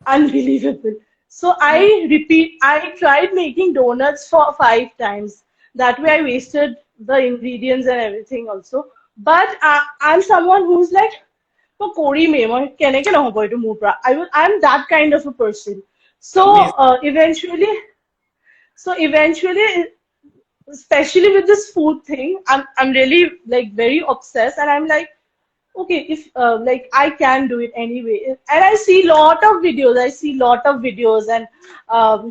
[SPEAKER 2] unbelievable. So
[SPEAKER 1] Yeah.
[SPEAKER 2] I tried making donuts for 5 times. That way I wasted the ingredients and everything also. But I'm someone who's like, "Pakori mein moi kene ke na ho boy to move pra." I'm that kind of a person. So
[SPEAKER 1] Amazing.
[SPEAKER 2] eventually, especially with this food thing, I'm really like very obsessed, and I'm like, okay, if like I can do it anyway. And I see lot of videos, and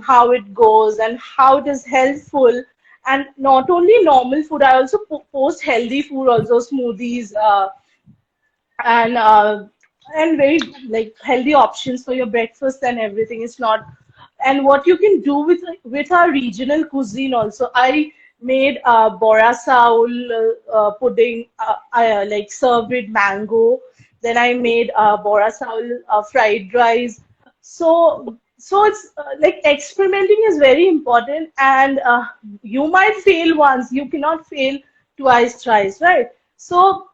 [SPEAKER 2] how it goes and how it is healthful. And not only normal food, I also post healthy food also, smoothies, and very like healthy options for your breakfast and everything. It's not. And what you can do with our regional cuisine also. I made bora saul pudding, like served with mango. Then I made bora saul fried rice. So it's like experimenting is very important, and you might fail once. You cannot fail twice, thrice, right? So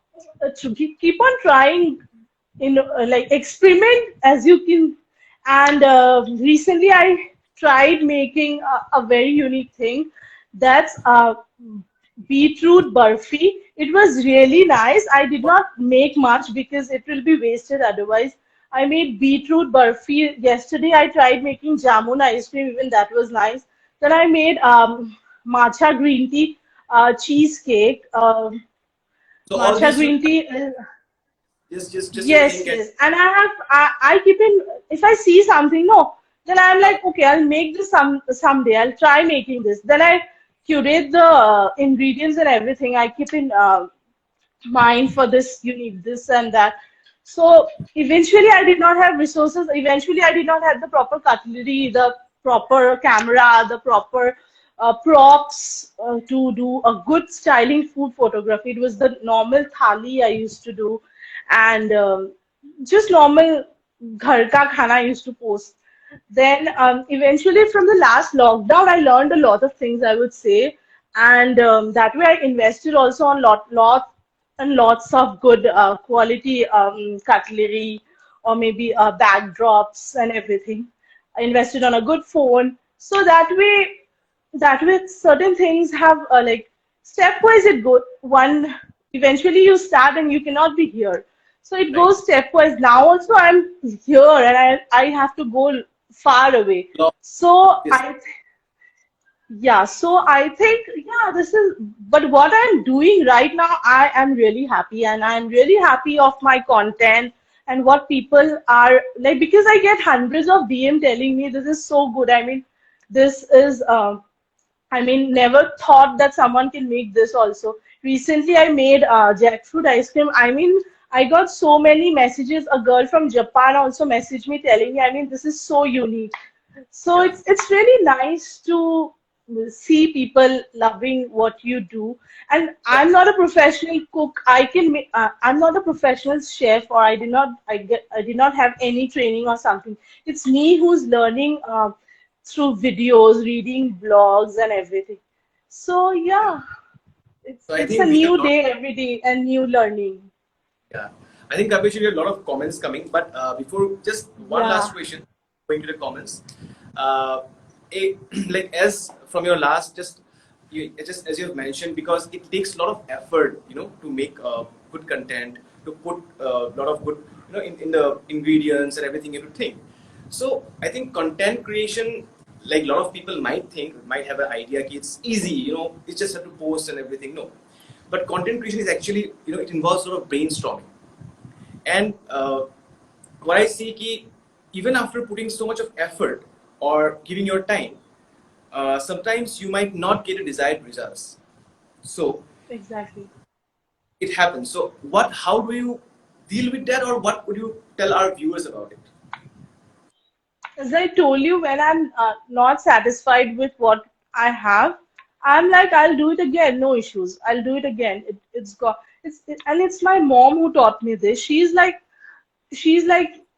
[SPEAKER 2] to keep on trying, like experiment as you can. And recently I tried making a very unique thing. That's beetroot burfi. It was really nice. I did not make much because it will be wasted otherwise. I made beetroot burfi yesterday. I tried making jamun ice cream, even that was nice. Then I made matcha green tea cheesecake.
[SPEAKER 1] So all
[SPEAKER 2] Matcha
[SPEAKER 1] this you
[SPEAKER 2] green tea.
[SPEAKER 1] just you
[SPEAKER 2] Yes,
[SPEAKER 1] think and
[SPEAKER 2] yes. And I keep in, if I see something, no, then I'm like, okay, I'll make this someday. I'll try making this. Then I curate the ingredients and everything. I keep in mind for this, you need this and that. So eventually I did not have resources. Eventually I did not have the proper cutlery, the proper camera, the proper props to do a good styling food photography. It was the normal thali I used to do, and just normal ghar ka khana I used to post. Then eventually from the last lockdown, I learned a lot of things, I would say, and that way I invested also on lot and lots of good quality cutlery, or maybe backdrops and everything. I invested on a good phone, so that way certain things have like stepwise it goes. One eventually you start and you cannot be here, so it
[SPEAKER 1] right.
[SPEAKER 2] goes stepwise. Now also I'm here, and I have to go far away.
[SPEAKER 1] So
[SPEAKER 2] So
[SPEAKER 1] yes,
[SPEAKER 2] I think, yeah, this is, but what I'm doing right now, I am really happy, and I'm really happy of my content and what people are like, because I get hundreds of DM telling me this is so good. I mean, this is, never thought that someone can make this also. Recently, I made jackfruit ice cream. I mean, I got so many messages. A girl from Japan also messaged me telling me, I mean, this is so unique. So
[SPEAKER 1] yeah,
[SPEAKER 2] it's really nice to see people loving what you do. And I'm
[SPEAKER 1] correct.
[SPEAKER 2] not a professional cook. I'm not a professional chef, or I did not have any training or something. It's me who's learning. through videos, reading blogs, and everything. So
[SPEAKER 1] Yeah.
[SPEAKER 2] yeah,
[SPEAKER 1] So I
[SPEAKER 2] it's a
[SPEAKER 1] think we have
[SPEAKER 2] new
[SPEAKER 1] a lot.
[SPEAKER 2] day every day and new learning.
[SPEAKER 1] Yeah, I think Kapish, we have a lot of comments coming, but before just one last
[SPEAKER 2] Yeah,
[SPEAKER 1] question, going to the comments. Uh, like as from your last, just as you have mentioned, because it takes a lot of effort, to make good content, to put a lot of good, in the ingredients and everything. So I think content creation, like a lot of people might have an idea that it's easy, it's just have to post and everything. No, but content creation is actually, it involves a lot of brainstorming. And what I see ki even after putting so much of effort or giving your time, sometimes you might not get a desired results. So
[SPEAKER 2] exactly.
[SPEAKER 1] it happens. So how do you deal with that, or what would you tell our viewers about it?
[SPEAKER 2] As I told you, when I'm not satisfied with what I have, I'm like, I'll do it again, no issues. I'll do it again. It's got and it's my mom who taught me this. She's like,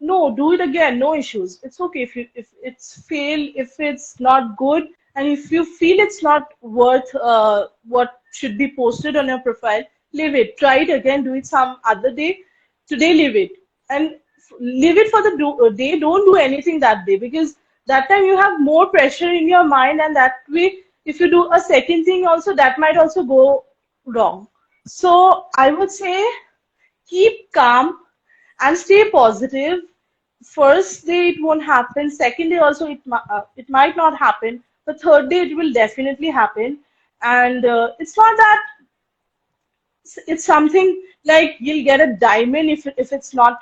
[SPEAKER 2] no, do it again, no issues. It's okay if it's fail, if it's not good, and if you feel it's not worth what should be posted on your profile, leave it. Try it again, do it some other day. Today, leave it, and leave it for the day. Don't do anything that day, because that time you have more pressure in your mind, and that way, if you do a second thing also, that might also go wrong. So I would say keep calm and stay positive. First day it won't happen. Second day also it might not happen. The third day it will definitely happen. And it's not that it's something like you'll get a diamond if it's not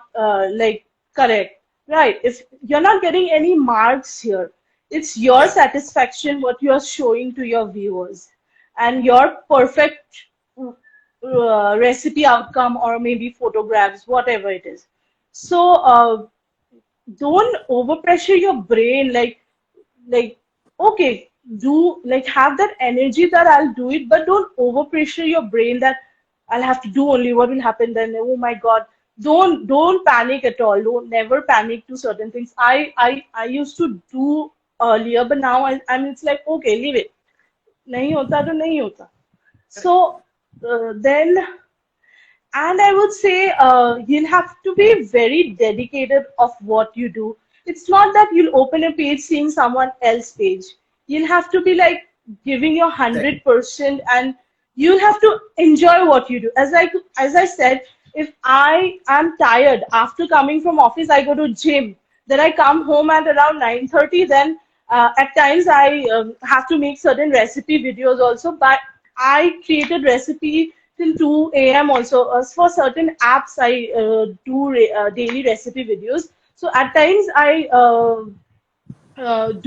[SPEAKER 2] like correct, right? If you're not getting any marks here, it's your
[SPEAKER 1] Yeah.
[SPEAKER 2] satisfaction what you're showing to your viewers, and your perfect recipe outcome, or maybe photographs, whatever it is. So don't overpressure your brain, like okay, do like have that energy that I'll do it, but don't overpressure your brain that I'll have to do only what will happen then. Oh my God. Don't panic at all. Don't never panic to certain things. I used to do earlier, but now I'm it's like okay, leave it. नहीं होता तो नहीं होता. So then, and I would say you'll have to be very dedicated of what you do. It's not that you'll open a page seeing someone else's page. You'll have to be like giving your
[SPEAKER 1] Exactly.
[SPEAKER 2] 100%, and you'll have to enjoy what you do. As I said, if I am tired after coming from office, I go to gym. Then I come home at around 9:30. Then at times I have to make certain recipe videos also. But I created recipe till 2 a.m. also. For certain apps, I do daily recipe videos. So at times I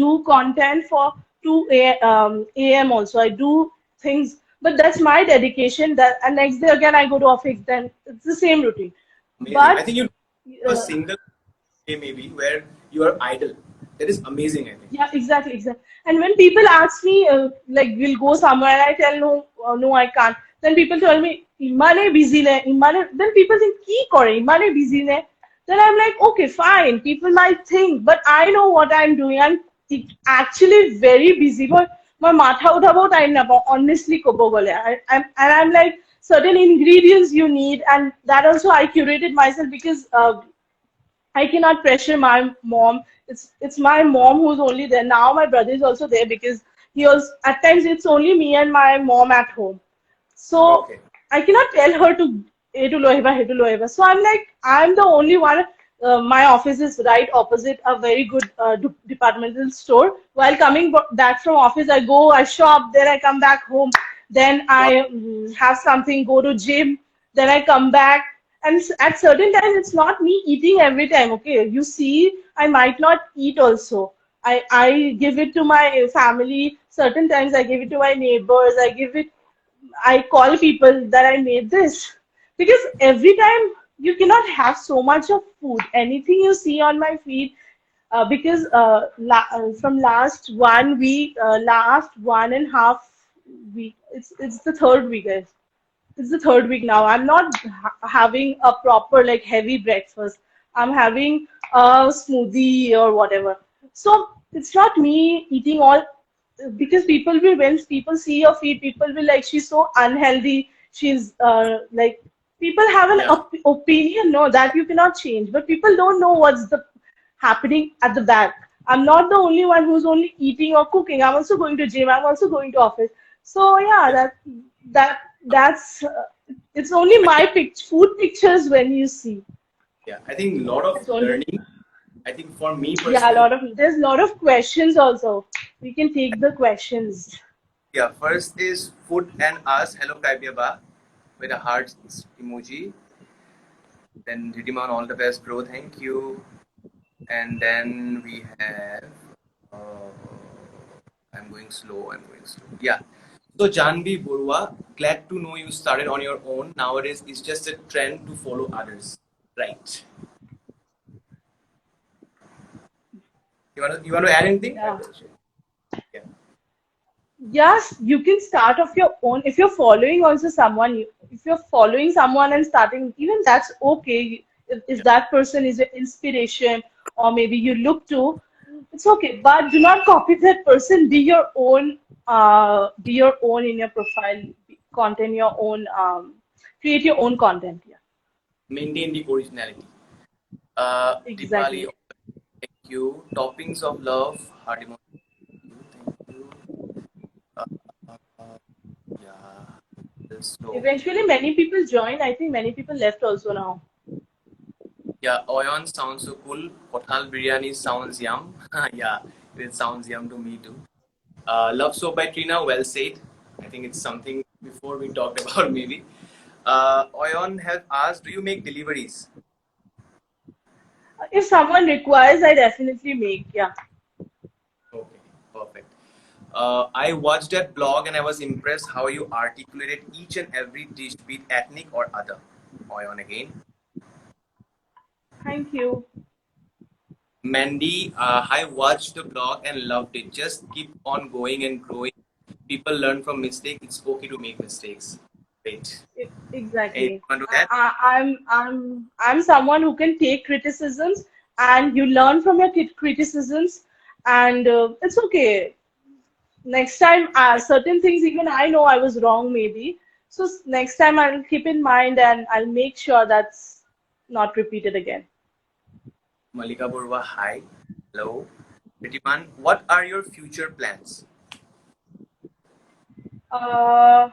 [SPEAKER 2] do content for 2 a.m. also. I do things, but that's my dedication. That and next day again I go to office. Then it's the same routine.
[SPEAKER 1] Amazing. I
[SPEAKER 2] But
[SPEAKER 1] think you a
[SPEAKER 2] uh,
[SPEAKER 1] single day maybe where you are idle. That is amazing, I think.
[SPEAKER 2] yeah, exactly, exactly. And when people ask me, like, we'll go somewhere, and I tell no, no, I can't. Then people tell me, "Imane busy ne, imane." Then people think, "Ki kore, imane busy ne." Then I'm like, okay, fine. People might think, but I know what I'm doing. I'm actually very busy. But my matha uthabo time na pao. Honestly, kobo gole. I'm like certain ingredients you need, and that also I curated myself because I cannot pressure my mom. It's my mom who's only there. Now my brother is also there because he was at times it's only me and my mom at home. So
[SPEAKER 1] Okay.
[SPEAKER 2] I cannot tell her to A to Loheba, he to Loheba. So I'm like I'm the only one. My office is right opposite a very good departmental store. While coming back from office, I go, I shop, then I come back home. Then
[SPEAKER 1] Wow.
[SPEAKER 2] I have something, go to gym. Then I come back, and at certain times it's not me eating every time. Okay, you see, I might not eat also. I give it to my family. Certain times I give it to my neighbors. I call people that I made this, because every time you cannot have so much of food. Anything you see on my feed, because from last 1 week, last 1.5 week, it's the third week, guys. It's the third week now. I'm not having a proper like heavy breakfast. I'm having a smoothie or whatever. So it's not me eating all, because people will, when people see your feed, people will like, she's so unhealthy, she's like, people have an
[SPEAKER 1] Yeah.
[SPEAKER 2] opinion, no, that you cannot change, but people don't know what's the happening at the back. I'm not the only one who's only eating or cooking. I'm also going to gym, I'm also going to office. So yeah,
[SPEAKER 1] Yeah.
[SPEAKER 2] that's it's only
[SPEAKER 1] I
[SPEAKER 2] my
[SPEAKER 1] think,
[SPEAKER 2] food pictures when you see.
[SPEAKER 1] yeah, I think a lot of
[SPEAKER 2] It's only,
[SPEAKER 1] learning. I think for me
[SPEAKER 2] yeah,
[SPEAKER 1] personally,
[SPEAKER 2] there's a lot of questions also. We can take the questions.
[SPEAKER 1] yeah, first is food and us. Hello, Kaibyaba, with a heart emoji. Then Ridiman, all the best, bro. Thank you. And then we have. Uh, I'm going slow. I'm going slow. Yeah. So Janvi Burwa, glad to know you started on your own. Nowadays, it's just a trend to follow others, right? You want to add anything?
[SPEAKER 2] Yeah.
[SPEAKER 1] Yeah.
[SPEAKER 2] Yes, you can start off your own. If you're following also someone, if you're following someone and starting, even that's okay. If
[SPEAKER 1] Yeah.
[SPEAKER 2] that person is an inspiration or maybe you look to, it's okay. But do not copy that person. Be your own in your profile, content your own, create your own content. Yeah,
[SPEAKER 1] Maintain the originality. Deepali,
[SPEAKER 2] exactly.
[SPEAKER 1] thank you. Toppings of love, heart emoji. Thank you. Uh, uh, yeah. So,
[SPEAKER 2] Eventually, many people join. I think many people left also now.
[SPEAKER 1] yeah, Oyon sounds so cool. Kothal biryani sounds yum. Yeah, it sounds yum to me too. Love Soap by Trina, well said. I think it's something before we talked about maybe. Oyon has asked, do you make deliveries?
[SPEAKER 2] If someone requires, I definitely make. Yeah.
[SPEAKER 1] Okay, perfect. I watched that blog and I was impressed how you articulated each and every dish, be it ethnic or other. Oyon again.
[SPEAKER 2] Thank you.
[SPEAKER 1] Mandy, I watched the blog and loved it. Just keep on going and growing. People learn from mistakes. It's okay to make mistakes. Great. Anything
[SPEAKER 2] Exactly.
[SPEAKER 1] want to add?
[SPEAKER 2] I'm someone who can take criticisms, and you learn from your criticisms, and it's okay. Next time,
[SPEAKER 1] Right.
[SPEAKER 2] certain things even I know I was wrong maybe. So next time I'll keep in mind and I'll make sure that's not repeated again.
[SPEAKER 1] Malika Burwa, hi. Hello. Pritiman, what are your future plans?
[SPEAKER 2] Uh,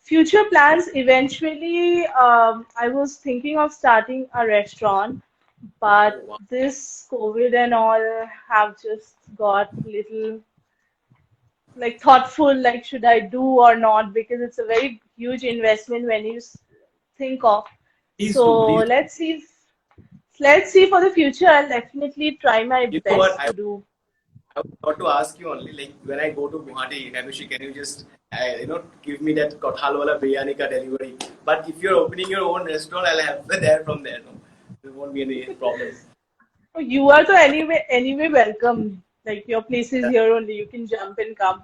[SPEAKER 2] Future plans, eventually, I was thinking of starting a restaurant,
[SPEAKER 1] Oh,
[SPEAKER 2] but
[SPEAKER 1] wow.
[SPEAKER 2] this COVID and all have just got little like thoughtful, like should I do or not, because it's a very huge investment when you think of.
[SPEAKER 1] Please do,
[SPEAKER 2] So
[SPEAKER 1] please.
[SPEAKER 2] let's see for the future. I'll definitely try my
[SPEAKER 1] You know what?
[SPEAKER 2] best to do.
[SPEAKER 1] I thought to ask you only, like when I go to Guwahati, Hanushi, can you just, give me that kothal wala biryani ka delivery? But if you're opening your own restaurant, I'll have it there from there. No, there won't be any problem.
[SPEAKER 2] So you are, so anyway welcome. Like your place is
[SPEAKER 1] Yeah,
[SPEAKER 2] here only. You can jump and come.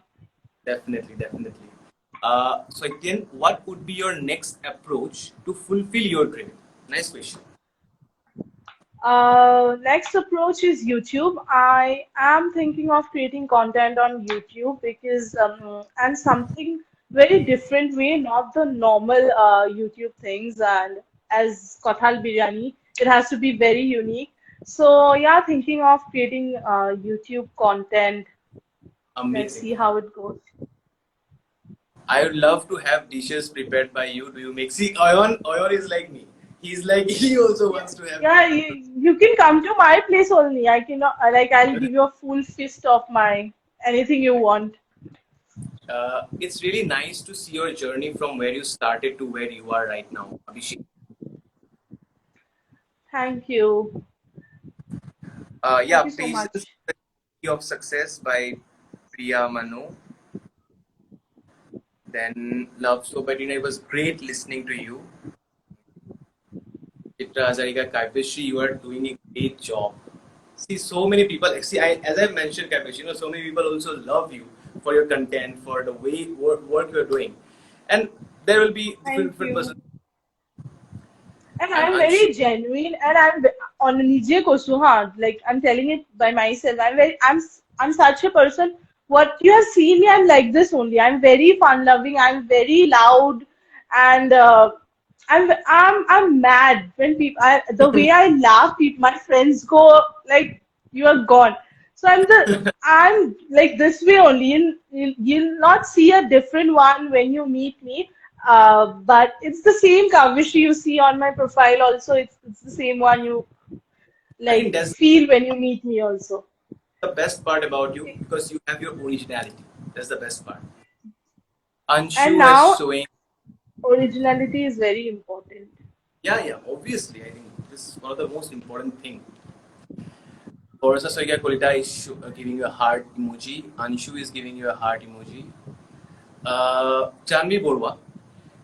[SPEAKER 1] definitely, definitely. So again, what would be your next approach to fulfill your dream? Nice question.
[SPEAKER 2] Next approach is YouTube. I am thinking of creating content on YouTube because and something very different way, not the normal YouTube things. And as Kothal Biryani, it has to be very unique. So yeah, thinking of creating YouTube content. Let's
[SPEAKER 1] Amazing.
[SPEAKER 2] see how it goes.
[SPEAKER 1] I would love to have dishes prepared by you. Do you make? See, Oyon is like me. He's like he also
[SPEAKER 2] Yeah,
[SPEAKER 1] wants to have.
[SPEAKER 2] yeah, you can come to my place only. I cannot, like, I'll give you a full fist of my anything you want.
[SPEAKER 1] It's really nice to see your journey from where you started to where you are right now, Abhishek.
[SPEAKER 2] Thank you. Thank
[SPEAKER 1] Yeah,
[SPEAKER 2] you so
[SPEAKER 1] Patience
[SPEAKER 2] much.
[SPEAKER 1] Key of Success by Priya Manu. Then Love So But it was great listening to you. Chitra Hazarika Kaipeshri, you are doing a great job. See, so many people, see, as I mentioned, Kaipesh, so many people also love you for your content, for the way work you're doing. And there will be different,
[SPEAKER 2] Thank
[SPEAKER 1] different persons.
[SPEAKER 2] you. And
[SPEAKER 1] And
[SPEAKER 2] I'm
[SPEAKER 1] Anshu,
[SPEAKER 2] very genuine, and I'm on Nije Kosu, like I'm telling it by myself. I'm such a person. What you have seen me, I'm like this only. I'm very fun loving. I'm very loud, and I'm mad when the way I laugh, people, my friends go like, you are gone. So I'm like this way only. You'll not see a different one when you meet me. But it's the same Kavishri you see on my profile also. It's the same one you
[SPEAKER 1] I think
[SPEAKER 2] like
[SPEAKER 1] that's
[SPEAKER 2] feel when you meet me also.
[SPEAKER 1] the best part about you because you have your originality. That's the best part. Anshu
[SPEAKER 2] And
[SPEAKER 1] has
[SPEAKER 2] now
[SPEAKER 1] showing,
[SPEAKER 2] originality is very important.
[SPEAKER 1] yeah, obviously. I think this is one of the most important thing. Borsa Soiga Kolita is giving you a heart emoji. Anshu is giving you a heart emoji. Janvi Borwa,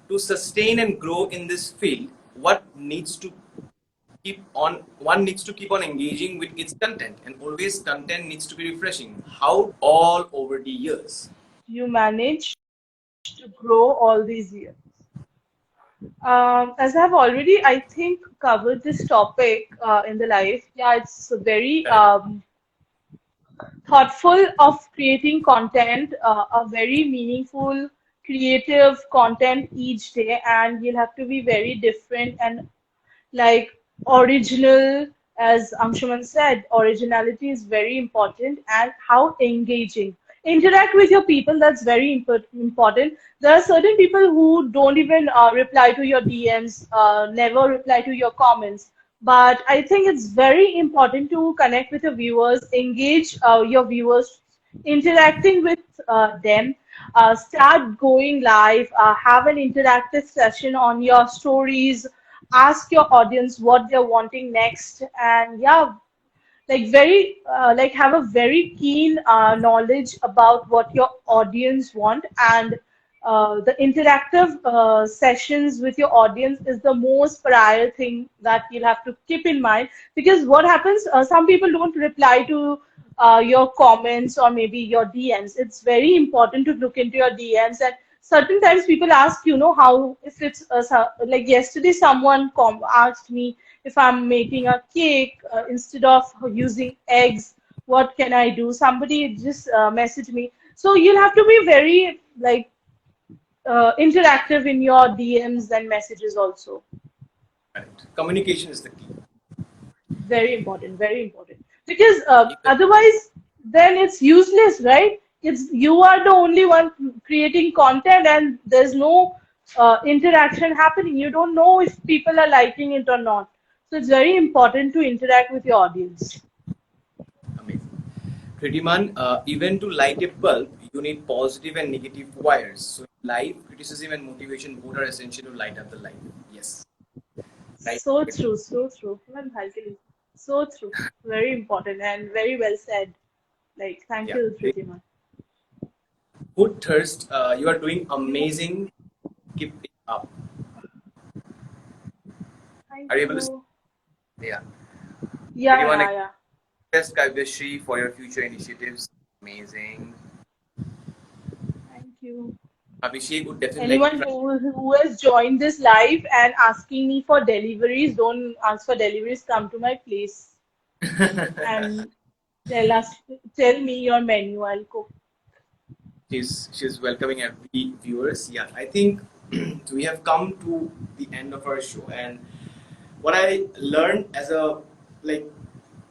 [SPEAKER 1] to sustain and grow in this field, what needs to keep on one needs to keep on engaging with its content, and always content needs to be refreshing. How all over the years?
[SPEAKER 2] You manage to grow all these years. As I've already, I think, covered this topic in the life. Yeah, it's very
[SPEAKER 1] Correct.
[SPEAKER 2] thoughtful of creating content, a very meaningful, creative content each day, and you'll have to be very different and like original. As Anshuman said, originality is very important, and how engaging. Interact with your people, that's very important. There are certain people who don't even reply to your DMs, never reply to your comments. But I think it's very important to connect with your viewers, engage your viewers, interacting with them, start going live, have an interactive session on your stories, ask your audience what they're wanting next, and yeah, like very like have a very keen knowledge about what your audience want, and the interactive sessions with your audience is the most prior thing that you'll have to keep in mind, because what happens, some people don't reply to your comments or maybe your DMs. It's very important to look into your DMs, and certain times people ask, how, if it's like yesterday someone asked me if I'm making a cake, instead of using eggs, what can I do? Somebody just messaged me. So you'll have to be very like interactive in your DMs and messages also.
[SPEAKER 1] Correct. Communication is the key.
[SPEAKER 2] Very important, very important. Because
[SPEAKER 1] Even
[SPEAKER 2] otherwise, then it's useless, right? It's you are the only one creating content, and there's no interaction happening. You don't know if people are liking it or not. So it's very important to interact with your audience.
[SPEAKER 1] amazing. Kritiman, even to light a bulb, you need positive and negative wires. So, life, criticism, and motivation both are essential to light up the light. Yes, right.
[SPEAKER 2] So true, so true. Man, bhalke. So true. Very important and very well said. Like, thank
[SPEAKER 1] Yeah.
[SPEAKER 2] you, Dhritima.
[SPEAKER 1] Food thirst, you are doing amazing. Keep it up.
[SPEAKER 2] Thank
[SPEAKER 1] Are you able to?
[SPEAKER 2] you.
[SPEAKER 1] Yeah.
[SPEAKER 2] Yeah,
[SPEAKER 1] Anyone
[SPEAKER 2] yeah, yeah.
[SPEAKER 1] express Kavyashri for your future initiatives? Amazing.
[SPEAKER 2] Thank you.
[SPEAKER 1] Abhishek would definitely like to
[SPEAKER 2] Anyone who has joined this live and asking me for deliveries, don't ask for deliveries. Come to my place
[SPEAKER 1] try.
[SPEAKER 2] and tell us, tell me your menu. I'll cook.
[SPEAKER 1] She's welcoming every viewers. Yeah, I think we have come to the end of our show, and what I learned as a like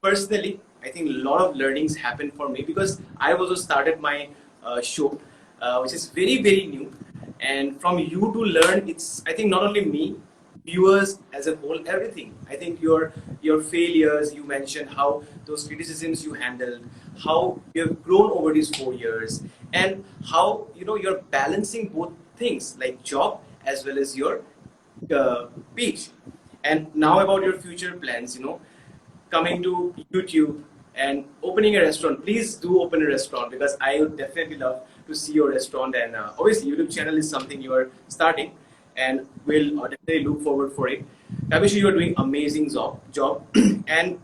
[SPEAKER 1] personally, I think a lot of learnings happened for me because I also started my show, which is very new, and from you to learn, it's I think not only me, viewers as a whole, everything. I think your failures, you mentioned how those criticisms you handled, how you have grown over these 4 years, and how you're balancing both things like job as well as your page. And now about your future plans, coming to YouTube and opening a restaurant. Please do open a restaurant because I would definitely love to see your restaurant. And obviously, YouTube channel is something you are starting, and we'll definitely look forward for it. Kavish, you are doing amazing job. And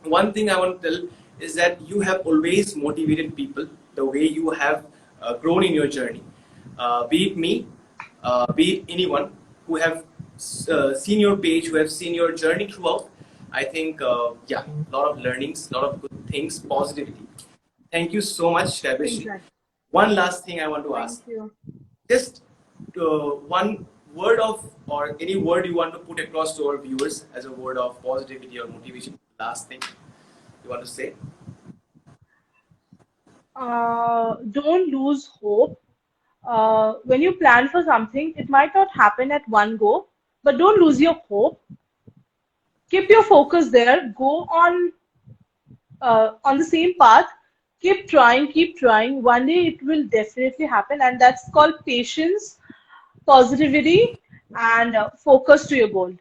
[SPEAKER 1] one thing I want to tell is that you have always motivated people the way you have grown in your journey. Be it me, be it anyone who have seen your page, who have seen your journey throughout. I think, yeah, a lot of learnings, a lot of good things, positivity. Thank you so much, Kaibeshi.
[SPEAKER 2] Exactly.
[SPEAKER 1] One last thing I want to ask.
[SPEAKER 2] Thank you.
[SPEAKER 1] Just one word of, or any word you want to put across to our viewers as a word of positivity or motivation. Last thing you want to say?
[SPEAKER 2] Don't lose hope. When you plan for something, it might not happen at one go, but don't lose your hope. Keep your focus there. Go on the same path. Keep trying, keep trying. One day it will definitely happen, and that's called patience, positivity, and focus to your goal.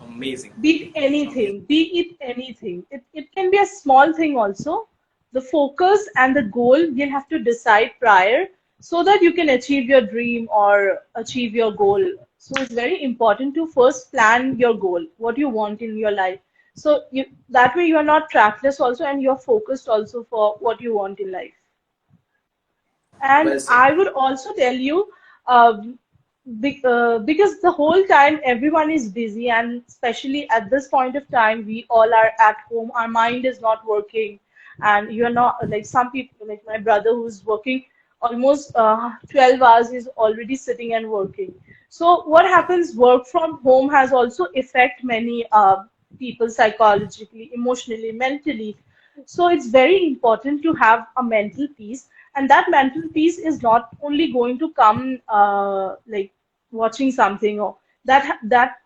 [SPEAKER 1] Amazing.
[SPEAKER 2] Be it
[SPEAKER 1] Amazing.
[SPEAKER 2] anything, be it anything. It can be a small thing also. The focus and the goal you'll have to decide prior so that you can achieve your dream or achieve your goal. So it's very important to first plan your goal, what you want in your life. So that way you are not trackless also, and you're focused also for what you want in life.
[SPEAKER 1] Well
[SPEAKER 2] And
[SPEAKER 1] said.
[SPEAKER 2] I would also tell you, because the whole time everyone is busy, and especially at this point of time, we all are at home. Our mind is not working, and you're not like some people, like my brother who's working almost 12 hours, is already sitting and working. So what happens? Work from home has also affect many people psychologically, emotionally, mentally. So it's very important to have a mental peace, and that mental peace is not only going to come like watching something, or that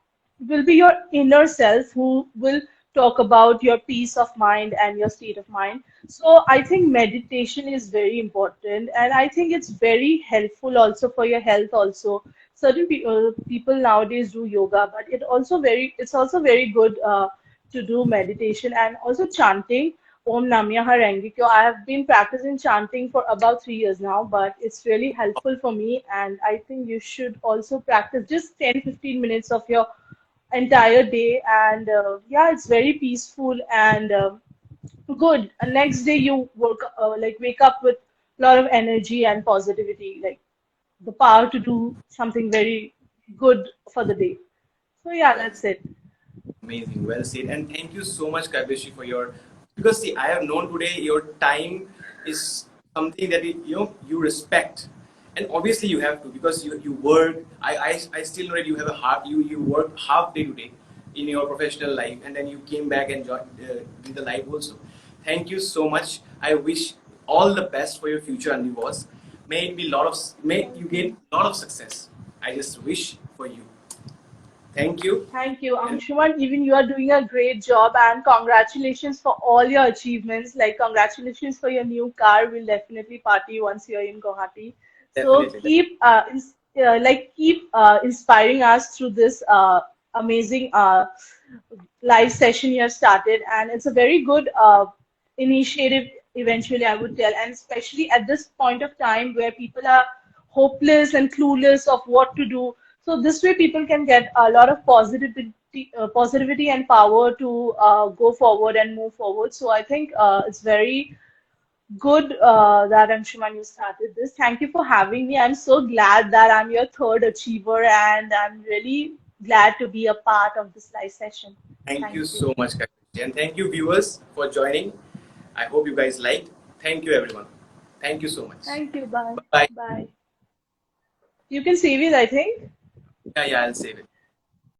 [SPEAKER 2] will be your inner self who will talk about your peace of mind and your state of mind. So I think meditation is very important, and I think it's very helpful also for your health also. Certain people nowadays do yoga, but it's also very good to do meditation, and also chanting Om Namyaha Rengekyo. I have been practicing chanting for about 3 years now, but it's really helpful for me, and I think you should also practice just 10-15 minutes of your entire day, and yeah, it's very peaceful and good. And next day you wake up with a lot of energy and positivity, like the power to do something very good for the day. So yeah,
[SPEAKER 1] Well,
[SPEAKER 2] that's it.
[SPEAKER 1] amazing. Well said. And thank you so much, Kaibeshi, for your, because see, I have known today your time is something that you respect. And obviously you have to, because you work. I still know that you have a half, you work half day today in your professional life, and then you came back and did the live also. Thank you so much. I wish all the best for your future endeavors. May it be may you
[SPEAKER 2] Thank you.
[SPEAKER 1] gain a lot of success. I just wish for you. Thank you.
[SPEAKER 2] Thank you,
[SPEAKER 1] And
[SPEAKER 2] Anshuman. Even you are doing a great job, and congratulations for all your achievements. Like, congratulations for your new car. We'll definitely party once you're in Guwahati. So
[SPEAKER 1] definitely.
[SPEAKER 2] keep inspiring us through this amazing live session you have started, and it's a very good initiative. Eventually, I would tell, and especially at this point of time where people are hopeless and clueless of what to do. So this way, people can get a lot of positivity and power to go forward and move forward. So I think it's very good that Anshuman you started this. Thank you for having me. I'm so glad that I'm your third achiever, and I'm really glad to be a part of this live session.
[SPEAKER 1] Thank
[SPEAKER 2] Thank
[SPEAKER 1] you
[SPEAKER 2] you.
[SPEAKER 1] so much, Kailash. And thank you, viewers, for joining. I hope you guys liked. Thank you, everyone. Thank you so much.
[SPEAKER 2] Thank you. Bye.
[SPEAKER 1] Bye bye.
[SPEAKER 2] Bye. You can save it, I think.
[SPEAKER 1] Yeah, I'll save it.